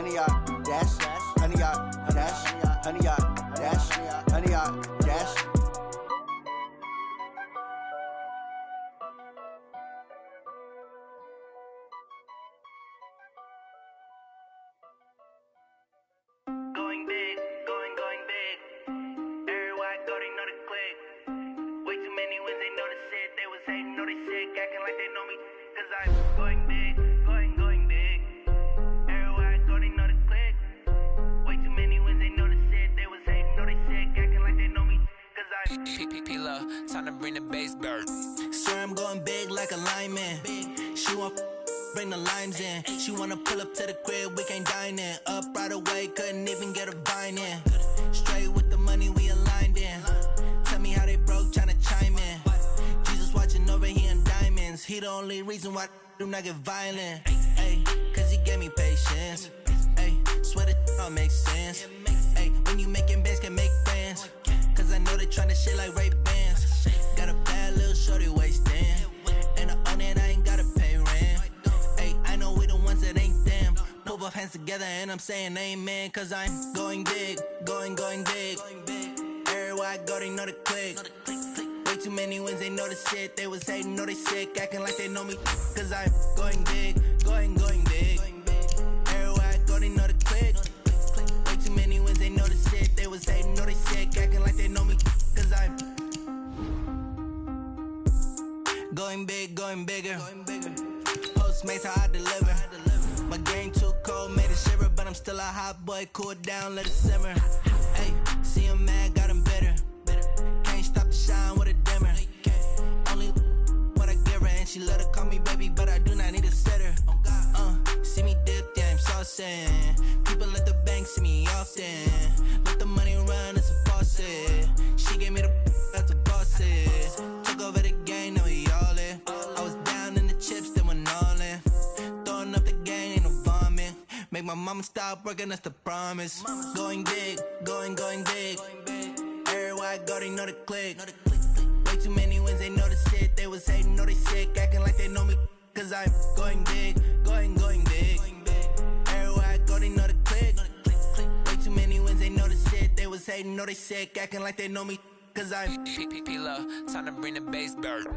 honey yard dash, honey yard dash, honey yard dash, honey yard dash. Going big, going big. Everywhere I go, they know the click. Way too many wins, they know the shit. They was hating, know they sick, acting like they know me. Cause I'm going big, going big. Everywhere I go, they know the click. Way too many wins, they know the shit. They was hating, know they sick, acting like they know me. Cause I'm P-P-P-Love, time to bring the bass bird. Swear I'm going big like a lineman. She want bring the limes in. She wanna pull up to the crib, we can't dine in. Up right away, couldn't even get a vine in. Straight with the money, we aligned in. Tell me how they broke, tryna chime in. Jesus watching over here in diamonds. He the only reason why I do not get violent. Ay, cause he gave me patience. Ay, swear that all makes sense. Ay, when you making bands, can make friends. Cause I know they tryna shit like Ray-Bans. Got a bad little shorty wasting. And I own it, I ain't gotta pay rent. Ay, I know we the ones that ain't them. Pull both hands together and I'm saying amen. Cause I'm going big, going big. Everywhere I go, they know the click. Way too many wins, they know the shit. They was hating, know they sick, acting like they know me. Cause I'm going big, going big. Everywhere I go, they know the click. Way too many wins, they know the shit. They was hating, know they sick, acting like they know me. Cause I'm going big, going bigger. Postmates, how I deliver. My game too cold, made it shiver. But I'm still a hot boy, cool it down, let it simmer. Hey, see him mad, got him bitter. Can't stop the shine with a dimmer. Only what I give her, and she let her call me baby, but I do not need a sitter. See me dip, yeah, I'm saucing. People at the bank see me often. Let the money run, it's a faucet. She gave me the that's a boss is. Took over the game, now we all in. I was down in the chips, then went all in. Throwing up the gang, ain't no vomit. Make my mama stop working, that's the promise. Going big, going big. Everywhere I go, they know the click. Way too many wins, they know the shit. They was hating, know they sick, acting like they know me. Cause I'm going big, going big. Everywhere I go, they know the click. Way too many wins, they know the shit. They was hating, know they sick, acting like they know me. Cause I'm P-P-P-Love, time to bring the bass bird.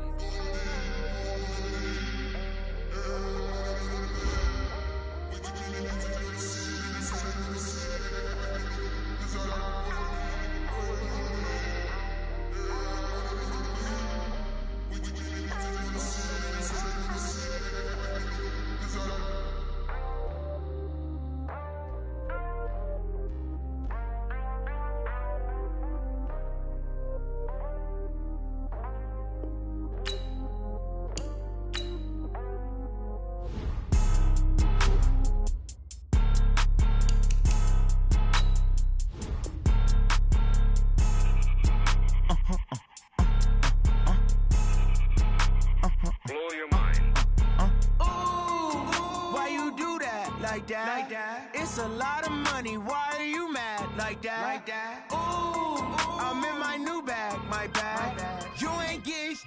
It's a lot of money, why are you mad like that? Ooh, I'm in my new bag, my bad. You ain't get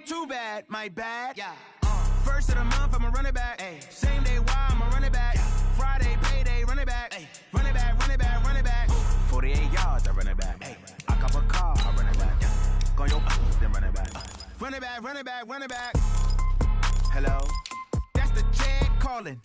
too bad, my bad. First of the month, I'ma run it back. Same day, why I'ma run it back. Friday, payday, run it back. Run it back, run it back, run it back. 48 yards, I run it back. I cop a car, I run it back. Go your then run it back. Run it back, run it back, run it back. Hello? That's the jag calling.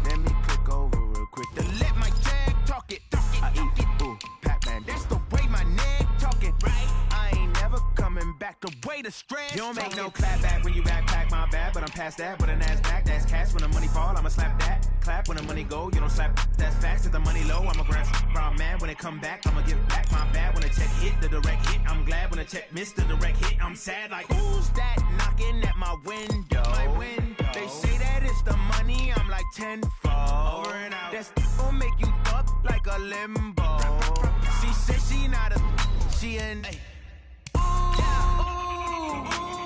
Let me click over real quick to let my jag talk it. I eat it, ooh, Pac-Man. That's the way my neck talking. Right? I ain't never coming back the way the stress. You don't make no clap back when you backpack, my bad. But I'm past that with an ass back. That's cash when the money fall, I'ma slap that. Clap when the money go, you don't slap. That's facts. If the money low, I'ma grab brown man. When it come back, I'ma give back my bad. When the check hit, the direct hit. I'm glad when the check missed the direct hit. I'm sad like, who's that knocking at my window? My window. They say that it's the money, I'm like tenfold. Over and out. That's gon' make you up like a limbo. She said she not a, she an.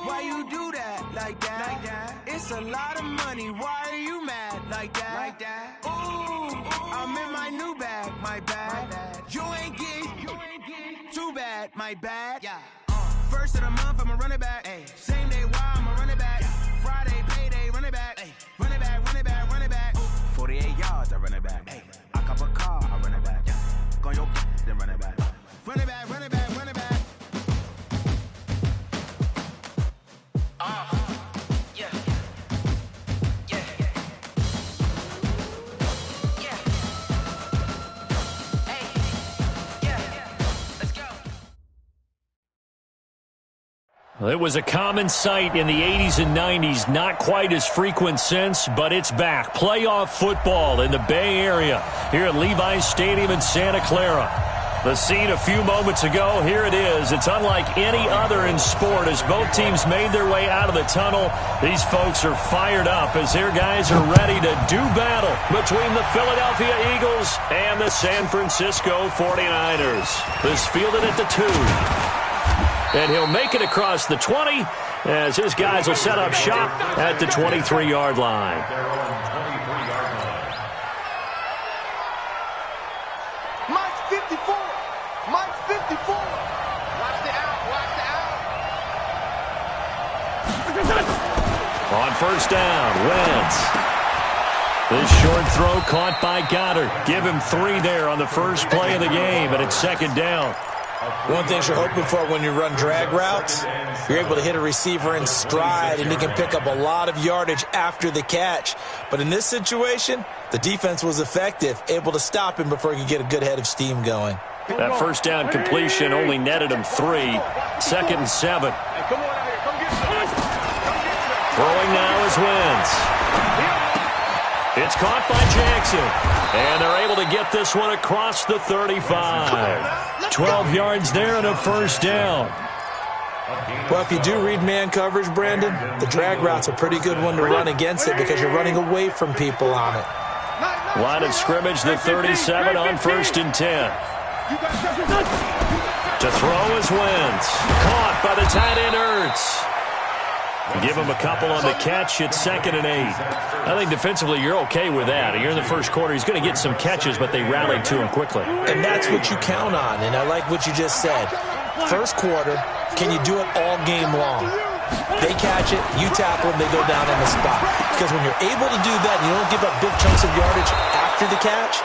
Why you do that like that? It's a lot of money, why are you mad like that? Ooh, I'm in my new bag, my bad. You ain't get too bad, my bad. First of the month, I'ma run it back. Same day, why I'ma run it back. Friday, payday, run it back. Run it back, run it back, run it back. 48 yards, I run it back. It was a common sight in the 80s and 90s, not quite as frequent since, but it's back. Playoff football in the Bay Area here at Levi's Stadium in Santa Clara. The scene a few moments ago, here it is. It's unlike any other in sport as both teams made their way out of the tunnel. These folks are fired up as their guys are ready to do battle between the Philadelphia Eagles and the San Francisco 49ers. This fielded at the 2. And he'll make it across the 20 as his guys will set up shop at the 23-yard line. Mike's 54. Mike's 54. Watch the out. Watch the out. On first down, Wentz. This short throw caught by Goddard. Give him 3 there on the first play of the game, and it's second down. One thing you're hoping for when you run drag routes, you're able to hit a receiver in stride, and he can pick up a lot of yardage after the catch. But in this situation, the defense was effective, able to stop him before he could get a good head of steam going. That first down completion only netted him 3. Second and 7. Throwing now is Wentz. It's caught by Jackson, and they're able to get this one across the 35. 12 yards there and a first down. Well, if you do read man coverage, Brandon, the drag route's a pretty good one to run against it because you're running away from people on it. Line of scrimmage, the 37 on first and 10. To throw is Wentz. Caught by the tight end Ertz. Give him a couple on the catch. It's second and 8. I think defensively you're okay with that. Here in the first quarter, he's going to get some catches, but they rallied to him quickly. And that's what you count on, and I like what you just said. First quarter, can you do it all game long? They catch it, you tackle them, they go down on the spot. Because when you're able to do that and you don't give up big chunks of yardage after the catch,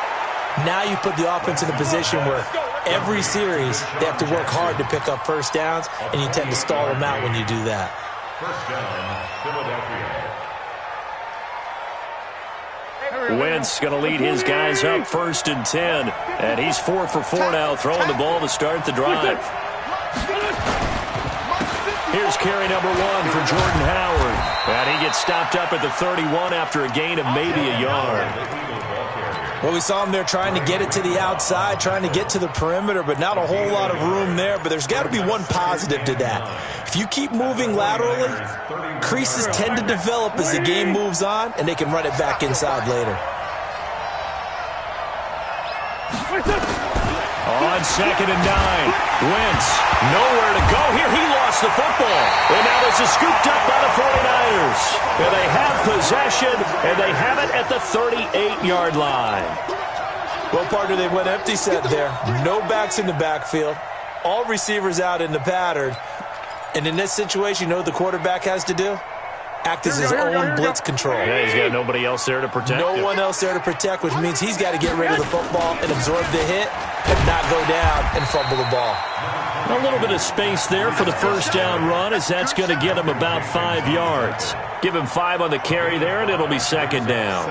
now you put the offense in a position where every series they have to work hard to pick up first downs, and you tend to stall them out when you do that. First down, Philadelphia. Wentz going to lead his guys up first and 10. And he's 4 for 4 now, throwing the ball to start the drive. Here's carry number 1 for Jordan Howard. And he gets stopped up at the 31 after a gain of maybe a yard. Well, we saw him there trying to get it to the outside, trying to get to the perimeter, but not a whole lot of room there. But there's got to be one positive to that. If you keep moving laterally, creases tend to develop as the game moves on, and they can run it back inside later. On second and 9, Wentz nowhere to go here. He lost the football. And now this is scooped up by the 49ers. And they have possession, and they have it at the 38-yard line. Well, partner, they went empty set there. No backs in the backfield. All receivers out in the pattern. And in this situation, you know what the quarterback has to do? Act as his own blitz control. Yeah, he's got nobody else there to protect him. No one else there to protect, which means he's got to get rid of the football and absorb the hit and not go down and fumble the ball. A little bit of space there for the first down run as that's going to get him about 5 yards. Give him 5 on the carry there, and it'll be second down.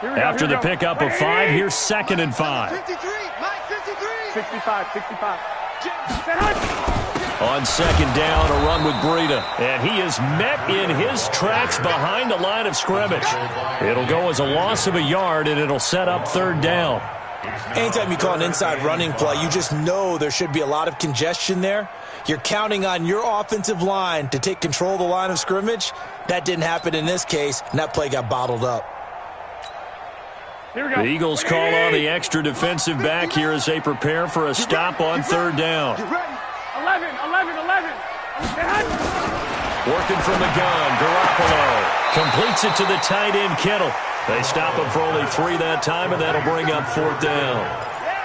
After the pickup of 5, here's second and 5. 53, Mike 53. 65. On second down, a run with Breida. And he is met in his tracks behind the line of scrimmage. It'll go as a loss of a yard, and it'll set up third down. Anytime you call an inside running play, you just know there should be a lot of congestion there. You're counting on your offensive line to take control of the line of scrimmage. That didn't happen in this case, and that play got bottled up. The Eagles call on the extra defensive back here as they prepare for a stop on third down. 11. Working from the gun, Garoppolo completes it to the tight end, Kittle. They stop him for only 3 that time, and that'll bring up fourth down.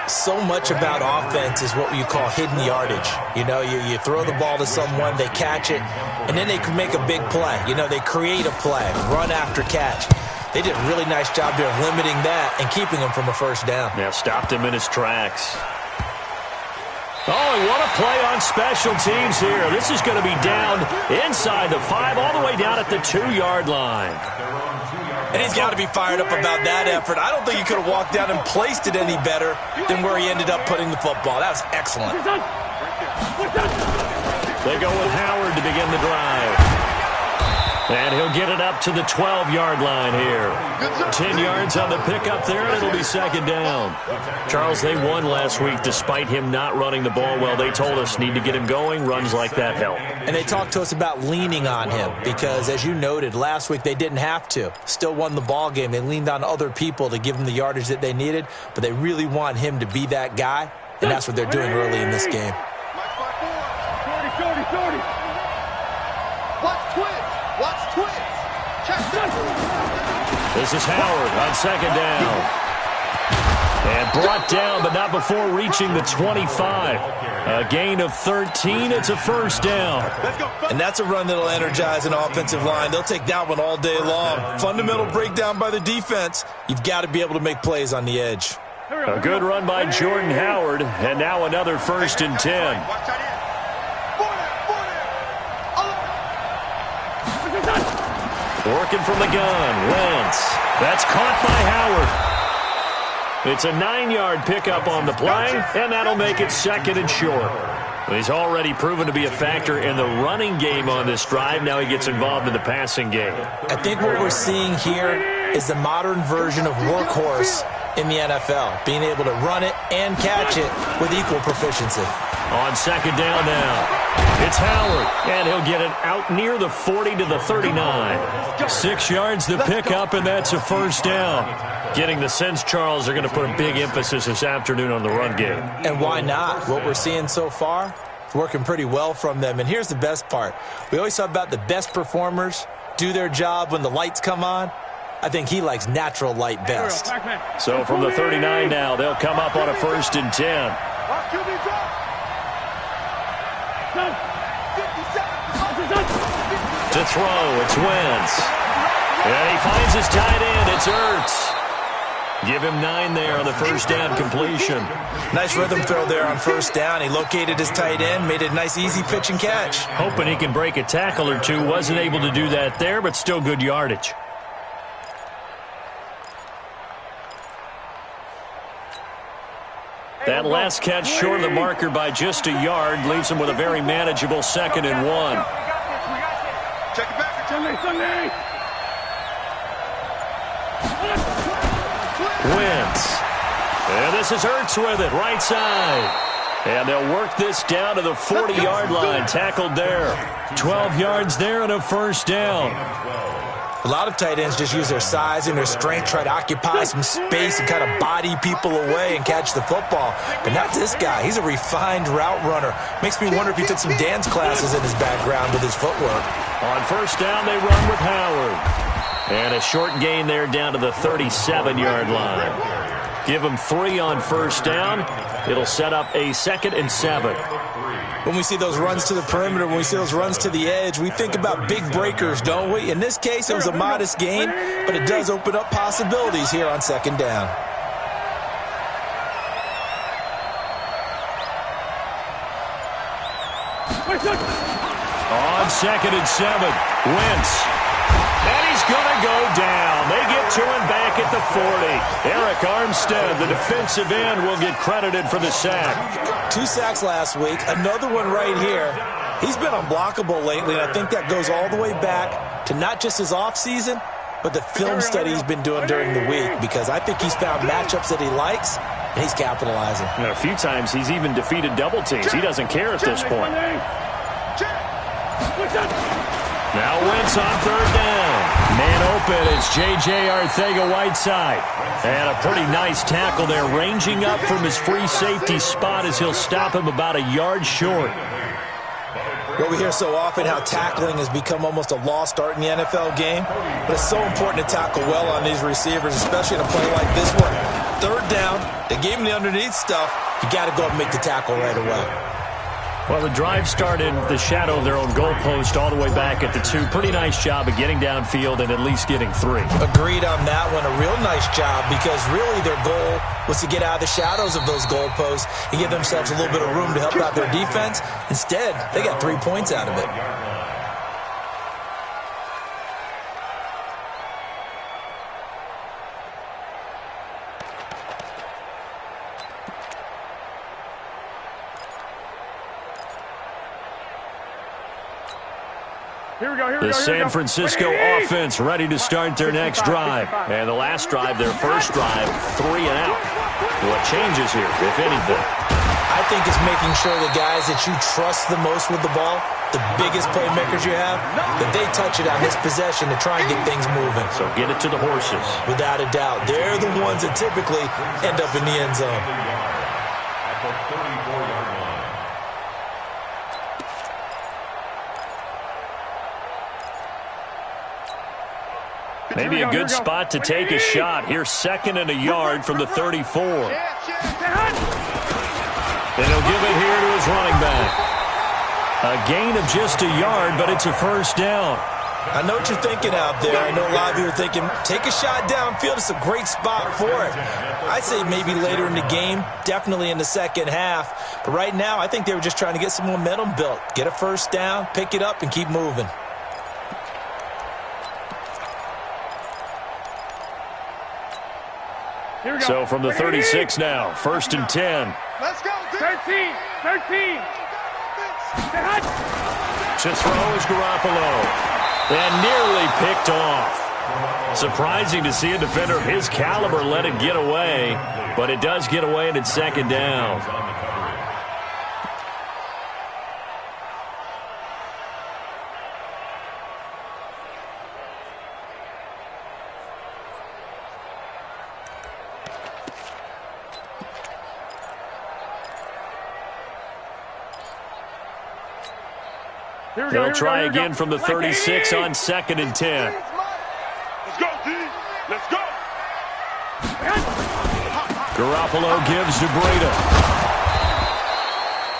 So much about offense is what you call hidden yardage. You know, you throw the ball to someone, they catch it, and then they can make a big play. You know, they create a play, run after catch. They did a really nice job there of limiting that and keeping him from a first down. Yeah, stopped him in his tracks. Oh, and what a play on special teams here. This is going to be down inside the 5, all the way down at the 2-yard line. And he's got to be fired up about that effort. I don't think he could have walked down and placed it any better than where he ended up putting the football. That was excellent. They go with Howard to begin the drive. And he'll get it up to the 12-yard line here. 10 yards on the pickup there, and it'll be second down. Charles, they won last week despite him not running the ball well. They told us need to get him going. Runs like that help. And they talked to us about leaning on him because, as you noted, last week they didn't have to. Still won the ball game. They leaned on other people to give them the yardage that they needed, but they really want him to be that guy, and that's what they're doing early in this game. Watch twins. This is Howard on second down. And brought down, but not before reaching the 25. A gain of 13. It's a first down. And that's a run that'll energize an offensive line. They'll take that one all day long. Fundamental breakdown by the defense. You've got to be able to make plays on the edge. A good run by Jordan Howard. And now another 1st and 10. Working from the gun, Wentz. That's caught by Howard. It's a 9-yard pickup on the play, and that'll make it second and short. He's already proven to be a factor in the running game on this drive. Now he gets involved in the passing game. I think what we're seeing here is the modern version of workhorse in the NFL, being able to run it and catch it with equal proficiency. On second down now, it's Howard, and he'll get it out near the 40 to the 39. 6 yards the pickup, and that's a first down. Getting the sense, Charles, they're going to put a big emphasis this afternoon on the run game. And why not? What we're seeing so far is working pretty well from them. And here's the best part. We always talk about the best performers do their job when the lights come on. I think he likes natural light best. So from the 39 now, they'll come up on a 1st and 10. To throw, it's Wentz. And he finds his tight end, it's Ertz. Give him 9 there on the first down completion. Nice rhythm throw there on first down. He located his tight end, made it a nice easy pitch and catch. Hoping he can break a tackle or two. Wasn't able to do that there, but still good yardage. That last catch short of the marker by just a yard leaves him with a very manageable 2nd and 1. Check it back. Wentz. And this is Ertz with it, right side. And they'll work this down to the 40-yard line. Tackled there. 12 yards there and a first down. A lot of tight ends just use their size and their strength, try to occupy some space and kind of body people away and catch the football. But not this guy. He's a refined route runner. Makes me wonder if he took some dance classes in his background with his footwork. On first down, they run with Howard. And a short gain there down to the 37-yard line. Give him 3 on first down. It'll set up a 2nd and 7. When we see those runs to the perimeter, when we see those runs to the edge, we think about big breakers, don't we? In this case, it was a modest gain, but it does open up possibilities here on second down. On 2nd and 7, Wentz. And he's going to go down. They get to him back at the 40. Eric Armstead, the defensive end, will get credited for the sack. 2 sacks last week, another one right here. He's been unblockable lately, and I think that goes all the way back to not just his offseason, but the film study he's been doing during the week, because I think he's found matchups that he likes, and he's capitalizing. And a few times he's even defeated double teams. He doesn't care at this point. Now Wentz on third down. Man open, it's J.J. Arcega-Whiteside. And a pretty nice tackle there, ranging up from his free safety spot as he'll stop him about a yard short. Well, we hear so often how tackling has become almost a lost art in the NFL game. But it's so important to tackle well on these receivers, especially in a play like this one. Third down, they gave him the underneath stuff. You got to go and make the tackle right away. Well, the drive started the shadow of their own goalpost all the way back at the 2. Pretty nice job of getting downfield and at least getting 3. Agreed on that one. A real nice job, because really their goal was to get out of the shadows of those goalposts and give themselves a little bit of room to help out their defense. Instead, they got 3 points out of it. The San Francisco offense ready to start their next drive. And the last drive, their first drive, 3 and out. What changes here, if anything? I think it's making sure the guys that you trust the most with the ball, the biggest playmakers you have, that they touch it on this possession to try and get things moving. So get it to the horses. Without a doubt. They're the ones that typically end up in the end zone. Maybe a good spot to take a shot. Here's 2nd and a yard from the 34. And he'll give it here to his running back. A gain of just a yard, but it's a first down. I know what you're thinking out there. I know a lot of you are thinking, take a shot downfield. It's a great spot for it. I say maybe later in the game, definitely in the second half. But right now, I think they were just trying to get some momentum built. Get a first down, pick it up, and keep moving. So from the 36 now, 1st and 10. Let's go, 13. To throw is Garoppolo. And nearly picked off. Surprising to see a defender of his caliber let it get away. But it does get away, and it's 2nd down. They'll try again from the 36 on 2nd and 10. Let's go, D. Let's go. Garoppolo gives to Breida.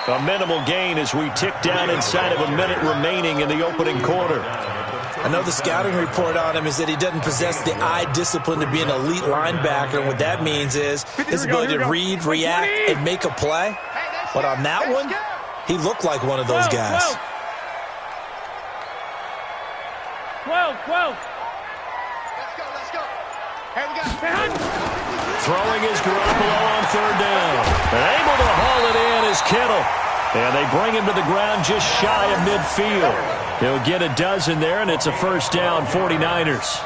A minimal gain as we tick down inside of a minute remaining in the opening quarter. I know the scouting report on him is that he doesn't possess the eye discipline to be an elite linebacker. And what that means is his ability to read, react, and make a play. But on that one, he looked like one of those guys. 12. Let's go. Hey, we got Throwing is Garoppolo on 3rd down. And able to haul it in is Kittle. And they bring him to the ground just shy of midfield. He'll get a dozen there, and it's a first down, 49ers.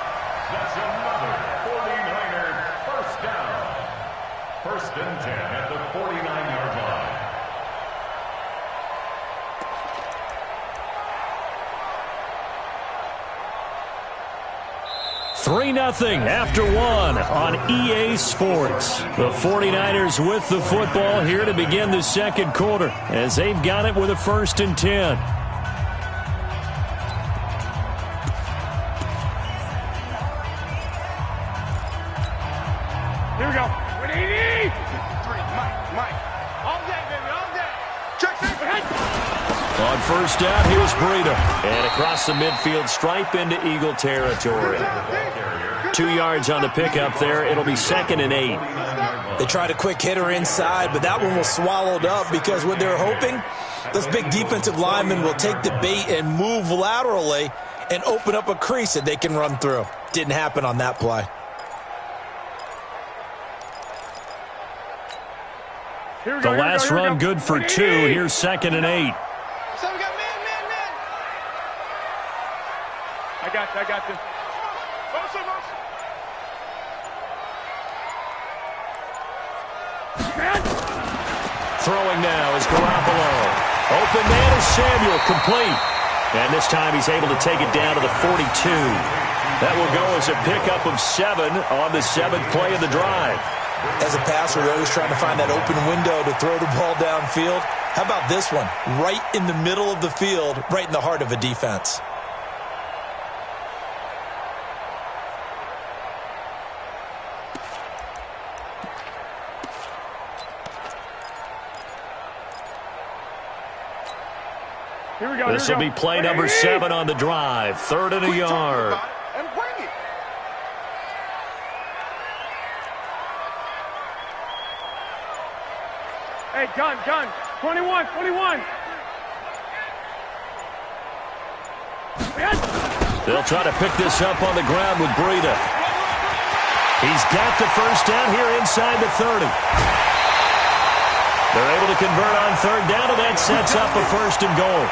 That's another 49er first down. 1st and 10 at the 49-yard line. 3-0 after 1 on EA Sports. The 49ers with the football here to begin the second quarter as they've got it with a 1st and 10. Here we go. 180. Mike. All day, baby, all day. Check. On 1st down, here's Breida. And across the midfield stripe into Eagle territory. 2 yards on the pickup there. It'll be 2nd and 8. They tried a quick hitter inside, but that one was swallowed up because what they're hoping, those big defensive linemen will take the bait and move laterally and open up a crease that they can run through. Didn't happen on that play. The last run good for 2. Here's 2nd and 8. So we got man. I got this. Throwing now is Garoppolo. Open man is Samuel, complete. And this time he's able to take it down to the 42. That will go as a pickup of 7 on the 7th play of the drive. As a passer, you're always trying to find that open window to throw the ball downfield. How about this one? Right in the middle of the field, right in the heart of a defense. This will be play number 7 on the drive. 3rd and a yard. And bring it. Hey, gun. 21. They'll try to pick this up on the ground with Breida. He's got the first down here inside the 30. They're able to convert on 3rd down, and that sets up a 1st and goal.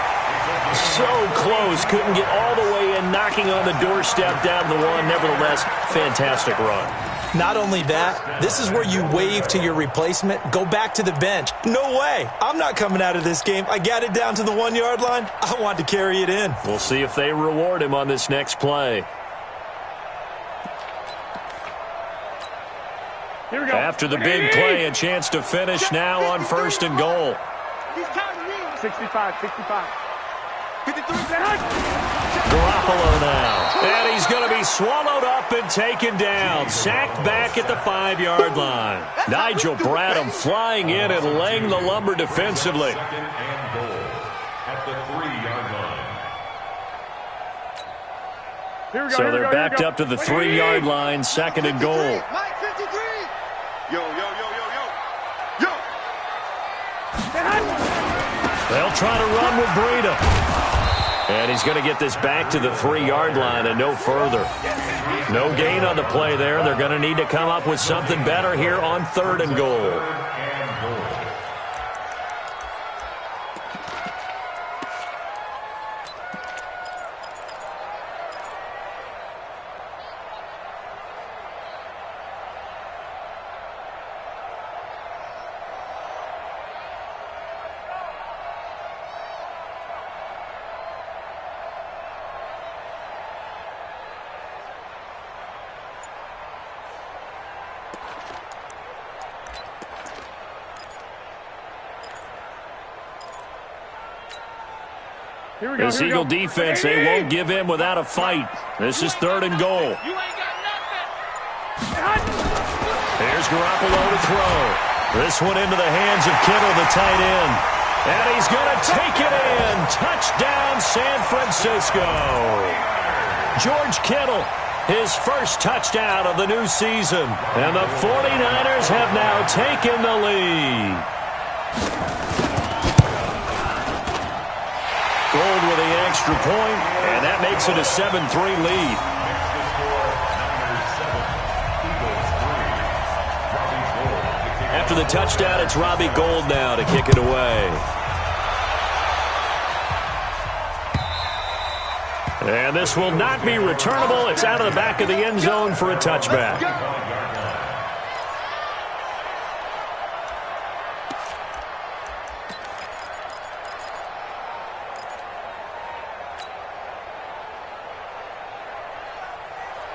So close. Couldn't get all the way in, knocking on the doorstep down to the one. Nevertheless, fantastic run. Not only that, this is where you wave to your replacement, go back to the bench. No way. I'm not coming out of this game. I got it down to the 1 yard line. I want to carry it in. We'll see if they reward him on this next play. Here we go. After the big play, a chance to finish now on 1st and goal. 65, 65. 53. Garoppolo now. And he's going to be swallowed up and taken down. Sacked back at the 5-yard line. Nigel Bradham flying in and laying the lumber defensively. 2nd and goal at the 3-yard line. Here we go. So they're backed up to the 3-yard line, 2nd and goal. Mike 53. Yo. They'll try to run with Breida. And he's going to get this back to the 3-yard line and no further. No gain on the play there. They're going to need to come up with something better here on 3rd and goal. This Eagle defense, they won't give in without a fight. This is 3rd and goal. Here's Garoppolo to throw. This one into the hands of Kittle, the tight end. And he's going to take it in. Touchdown, San Francisco. George Kittle, his first touchdown of the new season. And the 49ers have now taken the lead. Gold with the extra point, and that makes it a 7-3 lead. After the touchdown, it's Robbie Gould now to kick it away. And this will not be returnable. It's out of the back of the end zone for a touchback.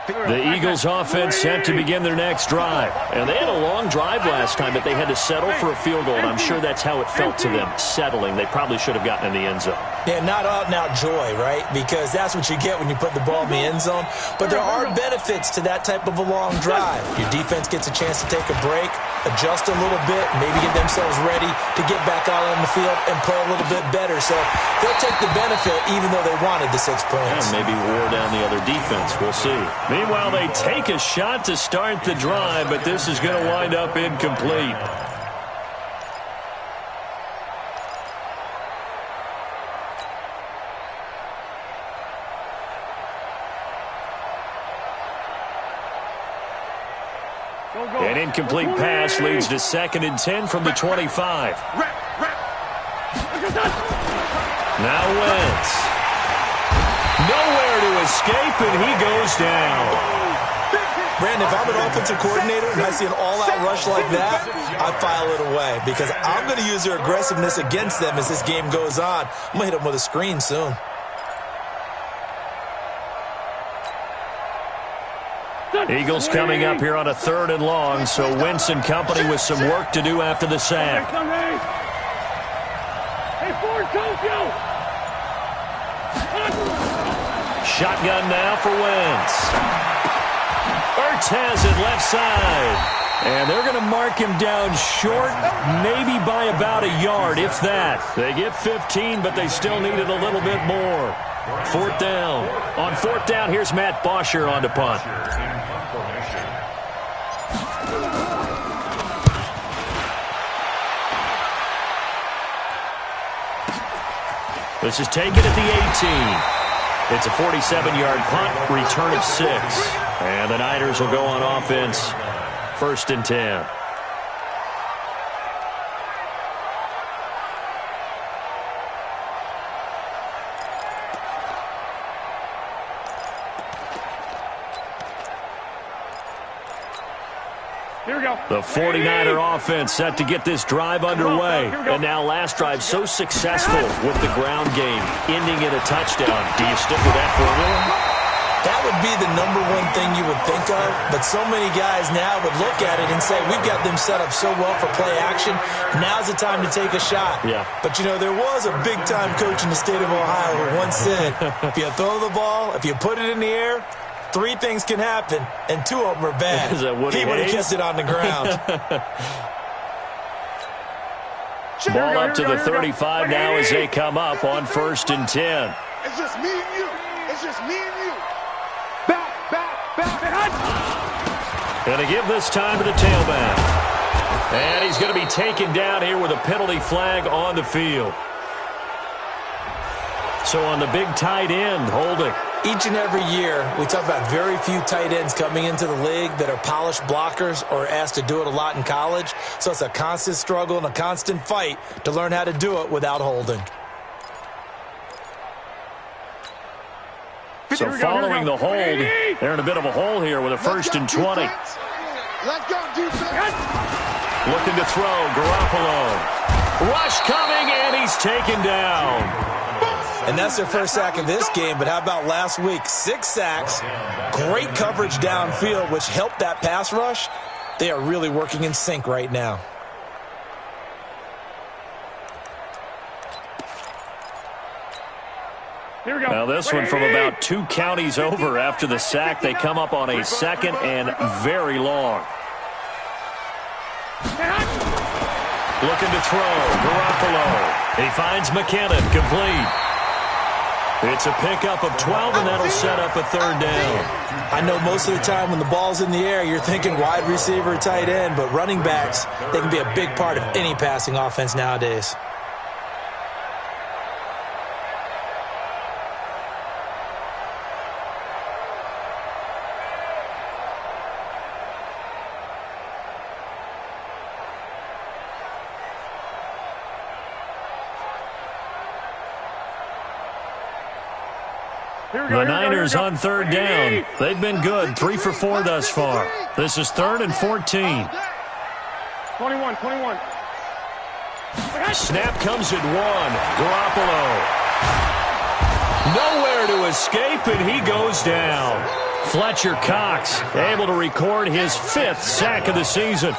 The Eagles offense set to begin their next drive. And they had a long drive last time, but they had to settle for a field goal. And I'm sure that's how it felt to them, settling. They probably should have gotten in the end zone. Yeah, not out-and-out joy, right? Because that's what you get when you put the ball in the end zone. But there are benefits to that type of a long drive. Your defense gets a chance to take a break, adjust a little bit, maybe get themselves ready to get back out on the field and play a little bit better. So they'll take the benefit even though they wanted the 6 points. Yeah, maybe wore down the other defense. We'll see. Meanwhile, they take a shot to start the drive, but this is going to wind up incomplete. An incomplete pass leads to 2nd and 10 from the 25. Now Wentz. Nowhere to escape, and he goes down. Brandon, if I'm an offensive coordinator and I see an all-out rush like that, I file it away because I'm going to use their aggressiveness against them as this game goes on. I'm going to hit them with a screen soon. Eagles coming up here on a 3rd and long, so Wentz and company with some work to do after the sack. Shotgun now for Wentz. Ertz has it left side. And they're going to mark him down short, maybe by about a yard, if that. They get 15, but they still needed a little bit more. 4th down. On 4th down, here's Matt Bosher on to punt. This is taken at the 18. It's a 47-yard punt, return of 6. And the Niners will go on offense, 1st and 10. Here we go. The 49er offense set to get this drive underway. And now last drive so successful with the ground game, ending in a touchdown. Do you stick with that formula? That would be the number one thing you would think of, but so many guys now would look at it and say, we've got them set up so well for play action, now's the time to take a shot. Yeah. But, you know, there was a big-time coach in the state of Ohio who once said, if you throw the ball, if you put it in the air, 3 things can happen, and 2 of them are bad. Is that what he would have kept it on the ground. Ball up to the 35 now as they come up on 1st and 10. It's just me and you. It's just me and you. Back. Going to give this time to the tailback. And he's going to be taken down here with a penalty flag on the field. So on the big tight end, holding. Each and every year, we talk about very few tight ends coming into the league that are polished blockers or asked to do it a lot in college. So it's a constant struggle and a constant fight to learn how to do it without holding. So following the hold, they're in a bit of a hole here with a 1st and 20. Let's go, defense. Looking to throw, Garoppolo. Rush coming, and he's taken down. And that's their first sack of this game, but how about last week? 6 sacks, great coverage downfield, which helped that pass rush. They are really working in sync right now. Now this one from about 2 counties over after the sack. They come up on a 2nd and very long. Looking to throw, Garoppolo. He finds McKinnon, complete. It's a pickup of 12, and that'll set up a 3rd down. I know most of the time when the ball's in the air, you're thinking wide receiver, tight end, but running backs, they can be a big part of any passing offense nowadays. The Niners on 3rd down. They've been good, 3 for 4 thus far. This is 3rd and 14. 21. Snap comes at 1. Garoppolo. Nowhere to escape, and he goes down. Fletcher Cox able to record his 5th sack of the season.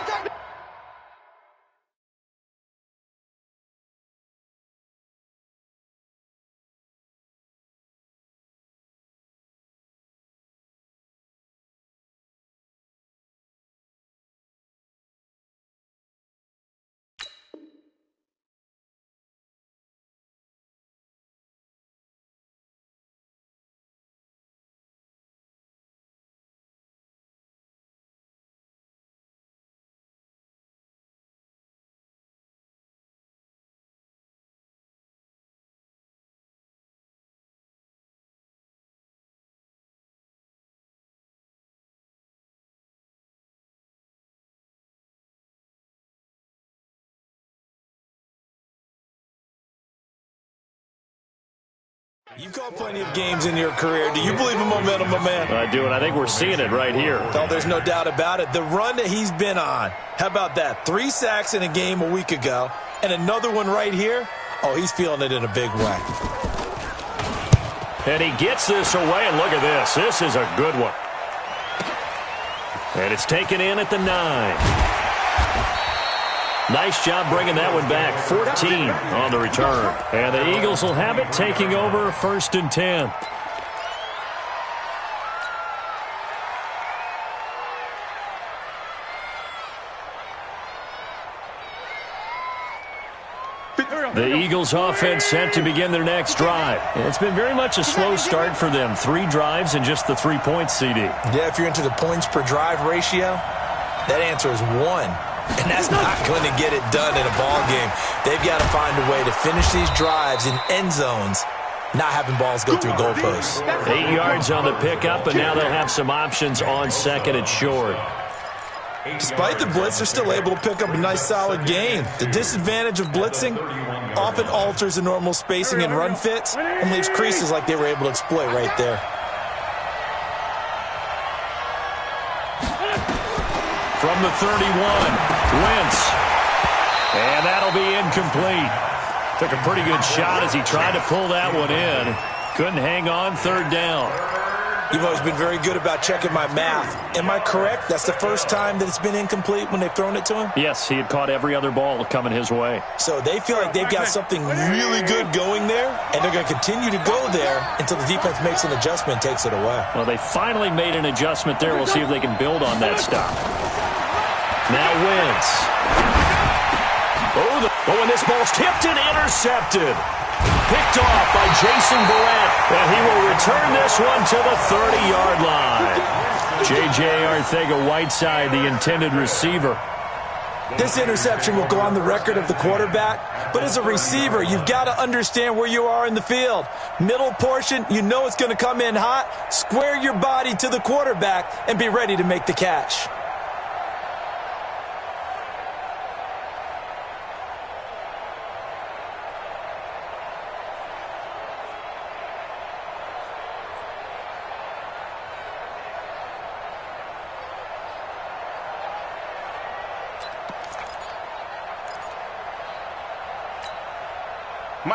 You've called plenty of games in your career. Do you believe in momentum, my man? I do, and I think we're seeing it right here. Oh, there's no doubt about it. The run that he's been on. How about that? 3 sacks in a game a week ago, and another one right here. Oh, he's feeling it in a big way. And he gets this away, and look at this. This is a good one. And it's taken in at the 9. Nice job bringing that one back. 14 on the return. And the Eagles will have it, taking over 1st and 10. The Eagles offense set to begin their next drive. It's been very much a slow start for them. 3 drives and just the 3 points, CD. Yeah, if you're into the points per drive ratio, that answer is 1. And that's not going to get it done in a ball game. They've got to find a way to finish these drives in end zones, not having balls go through goalposts. 8 yards on the pickup, and now they'll have some options on 2nd and short. Despite the blitz, they're still able to pick up a nice, solid gain. The disadvantage of blitzing often alters the normal spacing and run fits and leaves creases like they were able to exploit right there. from the 31. Wentz. And that'll be incomplete. Took a pretty good shot as he tried to pull that one in. Couldn't hang on, third down. You've always been very good about checking my math. Am I correct? That's the first time that it's been incomplete when they've thrown it to him? Yes, he had caught every other ball coming his way. So they feel like they've got something really good going there, and they're going to continue to go there until the defense makes an adjustment and takes it away. Well, they finally made an adjustment there. We'll see if they can build on that stop. Now Wentz. And this ball's tipped and intercepted. Picked off by Jason Barrett, and he will return this one to the 30-yard line. J.J. Arcega-Whiteside, the intended receiver. This interception will go on the record of the quarterback, but as a receiver, you've got to understand where you are in the field. Middle portion, you know it's going to come in hot. Square your body to the quarterback and be ready to make the catch.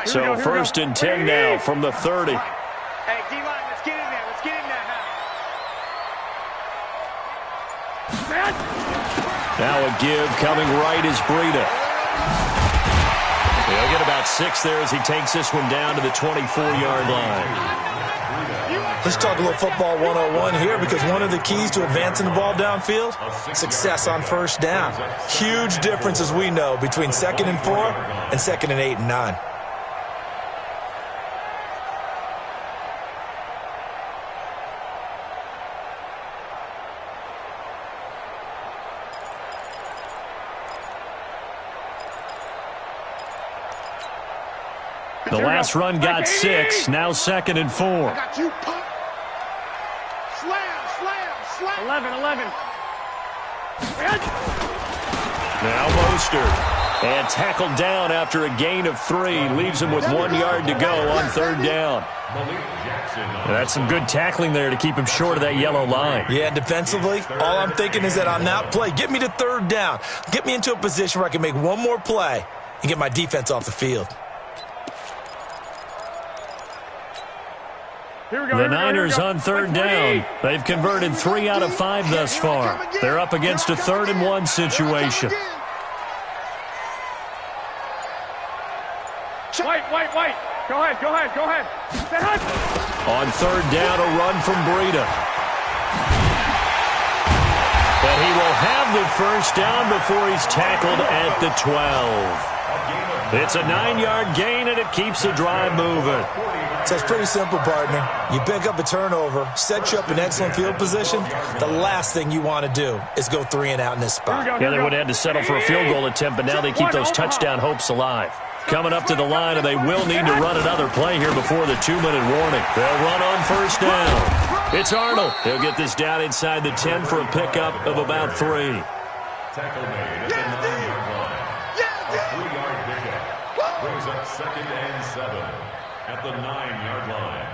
So first and 10 now from the 30. Hey, D-line, let's get in there. Let's get in there now. Now a give coming right is Breida. He'll get about 6 there as he takes this one down to the 24-yard line. Let's talk a little football 101 here, because one of the keys to advancing the ball downfield, success on first down. Huge difference, as we know, between 2nd and 4 and 2nd and 8 and 9. The last run got 6, now 2nd and 4. I got you, pump. Slam. 11. Now Mostert. And tackled down after a gain of 3. Leaves him with 1 yard to go on third down. That's some good tackling there to keep him short of that yellow line. Yeah, defensively, all I'm thinking is that on that play, get me to third down. Get me into a position where I can make one more play and get my defense off the field. The Niners on third down. They've converted 3 out of 5 thus far. They're up against a 3rd and 1 situation. Wait. Go ahead. On third down, a run from Breida. But he will have the first down before he's tackled at the 12. It's a 9-yard gain, and it keeps the drive moving. So it's pretty simple, partner. You pick up a turnover, set you up in excellent field position. The last thing you want to do is go 3 and out in this spot. Yeah, they would have had to settle for a field goal attempt, but now they keep those touchdown hopes alive. Coming up to the line, and they will need to run another play here before the 2-minute warning. They'll run on first down. It's Arnold. He'll get this down inside the 10 for a pickup of about 3. Tackle made at the 9-yard line. A 3-yard pickup brings up 2nd and 7 at the 9-yard line.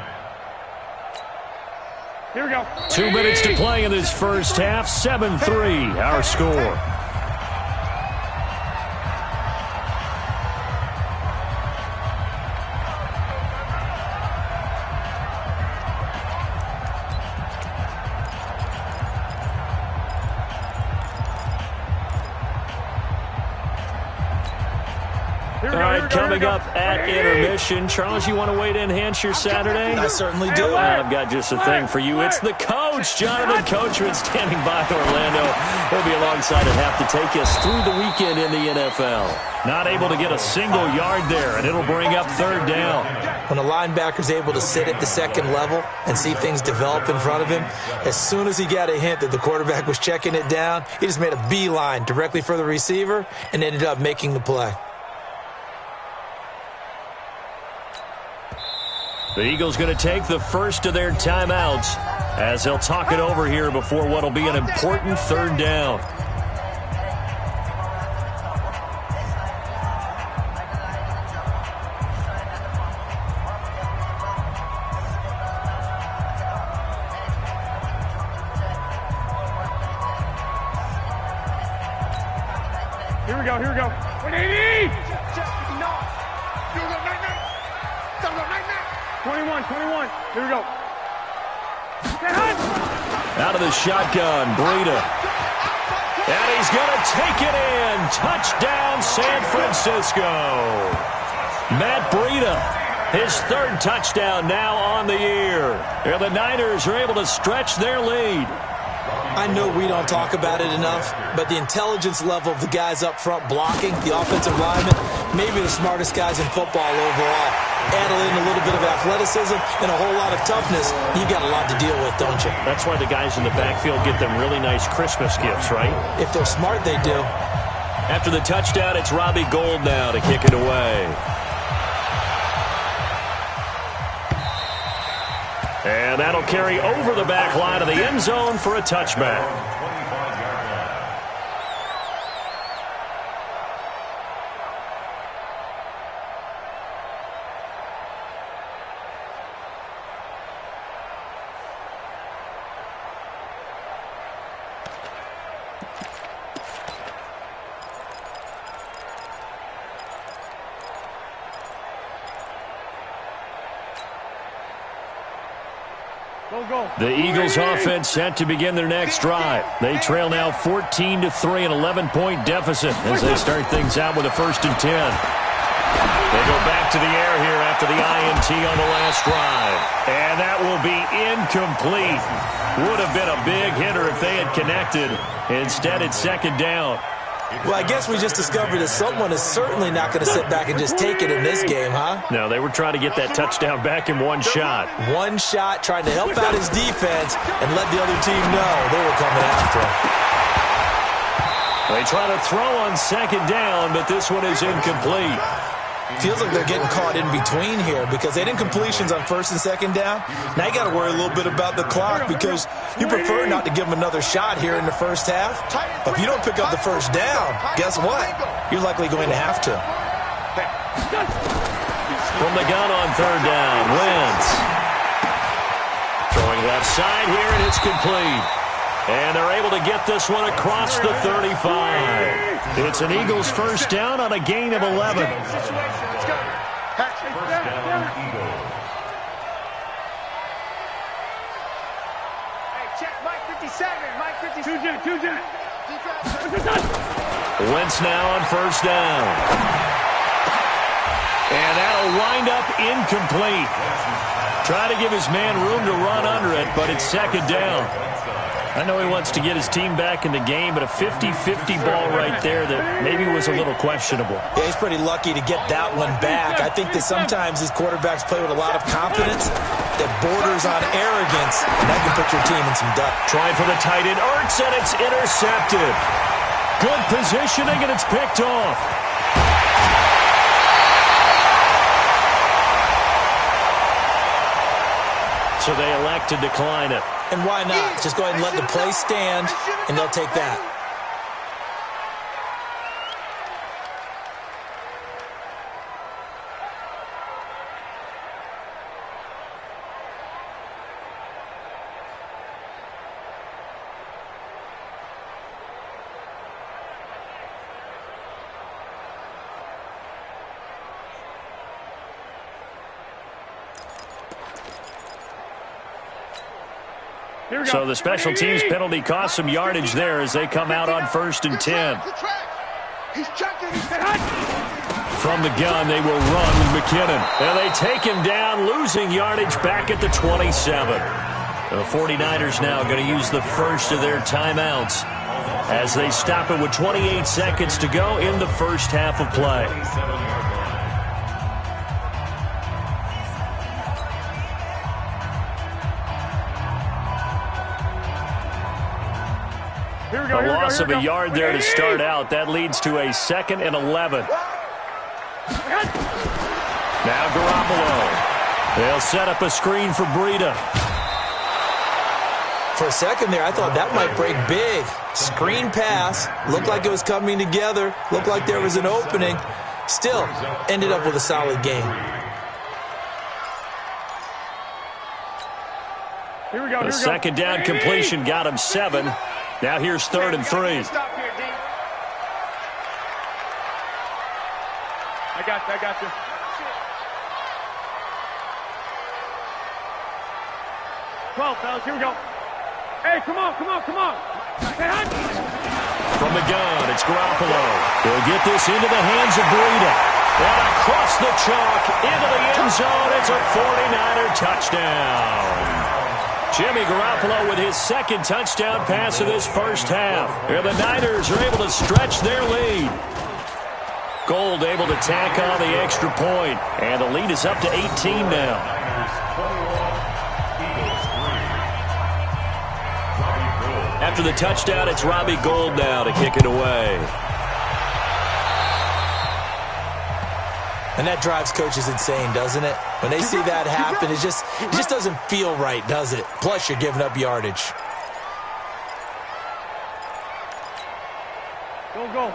Here we go. 2 minutes to play in this first half. 7-3, our score. All right, coming up at intermission. Charles, you want to wait to enhance your Saturday? I certainly do. I've got just a thing for you. It's the coach, Jonathan Coachman, standing by Orlando. He'll be alongside at half to take us through the weekend in the NFL. Not able to get a single yard there, and it'll bring up third down. When a linebacker's able to sit at the second level and see things develop in front of him, as soon as he got a hint that the quarterback was checking it down, he just made a beeline directly for the receiver and ended up making the play. The Eagles going to take the first of their timeouts as they'll talk it over here before what will be an important third down. go, here we go. 21, here we go. Out of the shotgun, Breida. And he's going to take it in. Touchdown, San Francisco. Matt Breida, his third touchdown now on the year. And the Niners are able to stretch their lead. I know we don't talk about it enough, but the intelligence level of the guys up front blocking, the offensive linemen, maybe the smartest guys in football overall. Add in a little bit of athleticism and a whole lot of toughness, you got a lot to deal with, don't you? That's why the guys in the backfield get them really nice Christmas gifts, right? If they're smart, they do. After the touchdown, it's Robbie Gould now to kick it away. And that'll carry over the back line of the end zone for a touchback. The Eagles offense set to begin their next drive. They trail now 14-3, an 11-point deficit as they start things out with a 1st and 10. They go back to the air here after the INT on the last drive. And that will be incomplete. Would have been a big hitter if they had connected. Instead, it's 2nd down. Well, I guess we just discovered that someone is certainly not going to sit back and just take it in this game, huh? No, they were trying to get that touchdown back in one shot. One shot, trying to help out his defense and let the other team know they were coming after him. They try to throw on 2nd down, but this one is incomplete. Feels like they're getting caught in between here because they didn't completions on 1st and 2nd down. Now you got to worry a little bit about the clock because you prefer not to give them another shot here in the first half. But if you don't pick up the 1st down, guess what? You're likely going to have to. From the gun on 3rd down, Wentz. Throwing left side here, and it's complete. And they're able to get this one across the 35. It's an Eagles 1st down on a gain of 11. Wentz now on 1st down. And that'll wind up incomplete. Try to give his man room to run under it, but it's 2nd down. I know he wants to get his team back in the game, but a 50-50 ball right there that maybe was a little questionable. Yeah, he's pretty lucky to get that one back. I think that sometimes his quarterbacks play with a lot of confidence that borders on arrogance, and that can put your team in some duck. Trying for the tight end, Ertz, and it's intercepted. Good positioning, and it's picked off. So they elect to decline it. And why not? Just go ahead and let the play stand, and they'll take that. So the special teams penalty cost some yardage there as they come out on 1st and 10. From the gun, they will run with McKinnon. And they take him down, losing yardage back at the 27. The 49ers now going to use the first of their timeouts as they stop it with 28 seconds to go in the first half of play. A loss of a yard there to start out. That leads to a 2nd and 11. Now Garoppolo. They'll set up a screen for Breida. For a second there, I thought that might break big. Screen pass. Looked like it was coming together. Looked like there was an opening. Still, ended up with a solid game. The 2nd down completion got him 7. Now here's 3rd and 3. I got you. Fellas, here we go. Hey, come on. From the gun, it's Garoppolo. He'll get this into the hands of Breida. And across the chalk, into the end zone. It's a 49er touchdown. Jimmy Garoppolo with his second touchdown pass of this first half. And the Niners are able to stretch their lead. Gold able to tack on the extra point. And the lead is up to 18 now. After the touchdown, it's Robbie Gould now to kick it away. And that drives coaches insane, doesn't it? When they see that happen, it just doesn't feel right, does it? Plus, you're giving up yardage.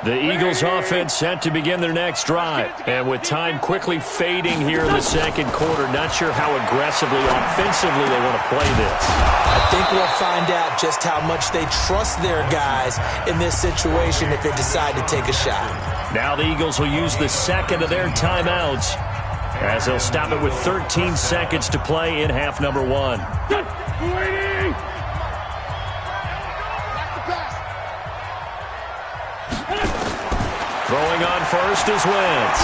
The Eagles offense set to begin their next drive. And with time quickly fading here in the second quarter, not sure how aggressively, offensively they want to play this. I think we'll find out just how much they trust their guys in this situation if they decide to take a shot. Now the Eagles will use the second of their timeouts as they'll stop it with 13 seconds to play in half number one. Throwing on first is Wentz.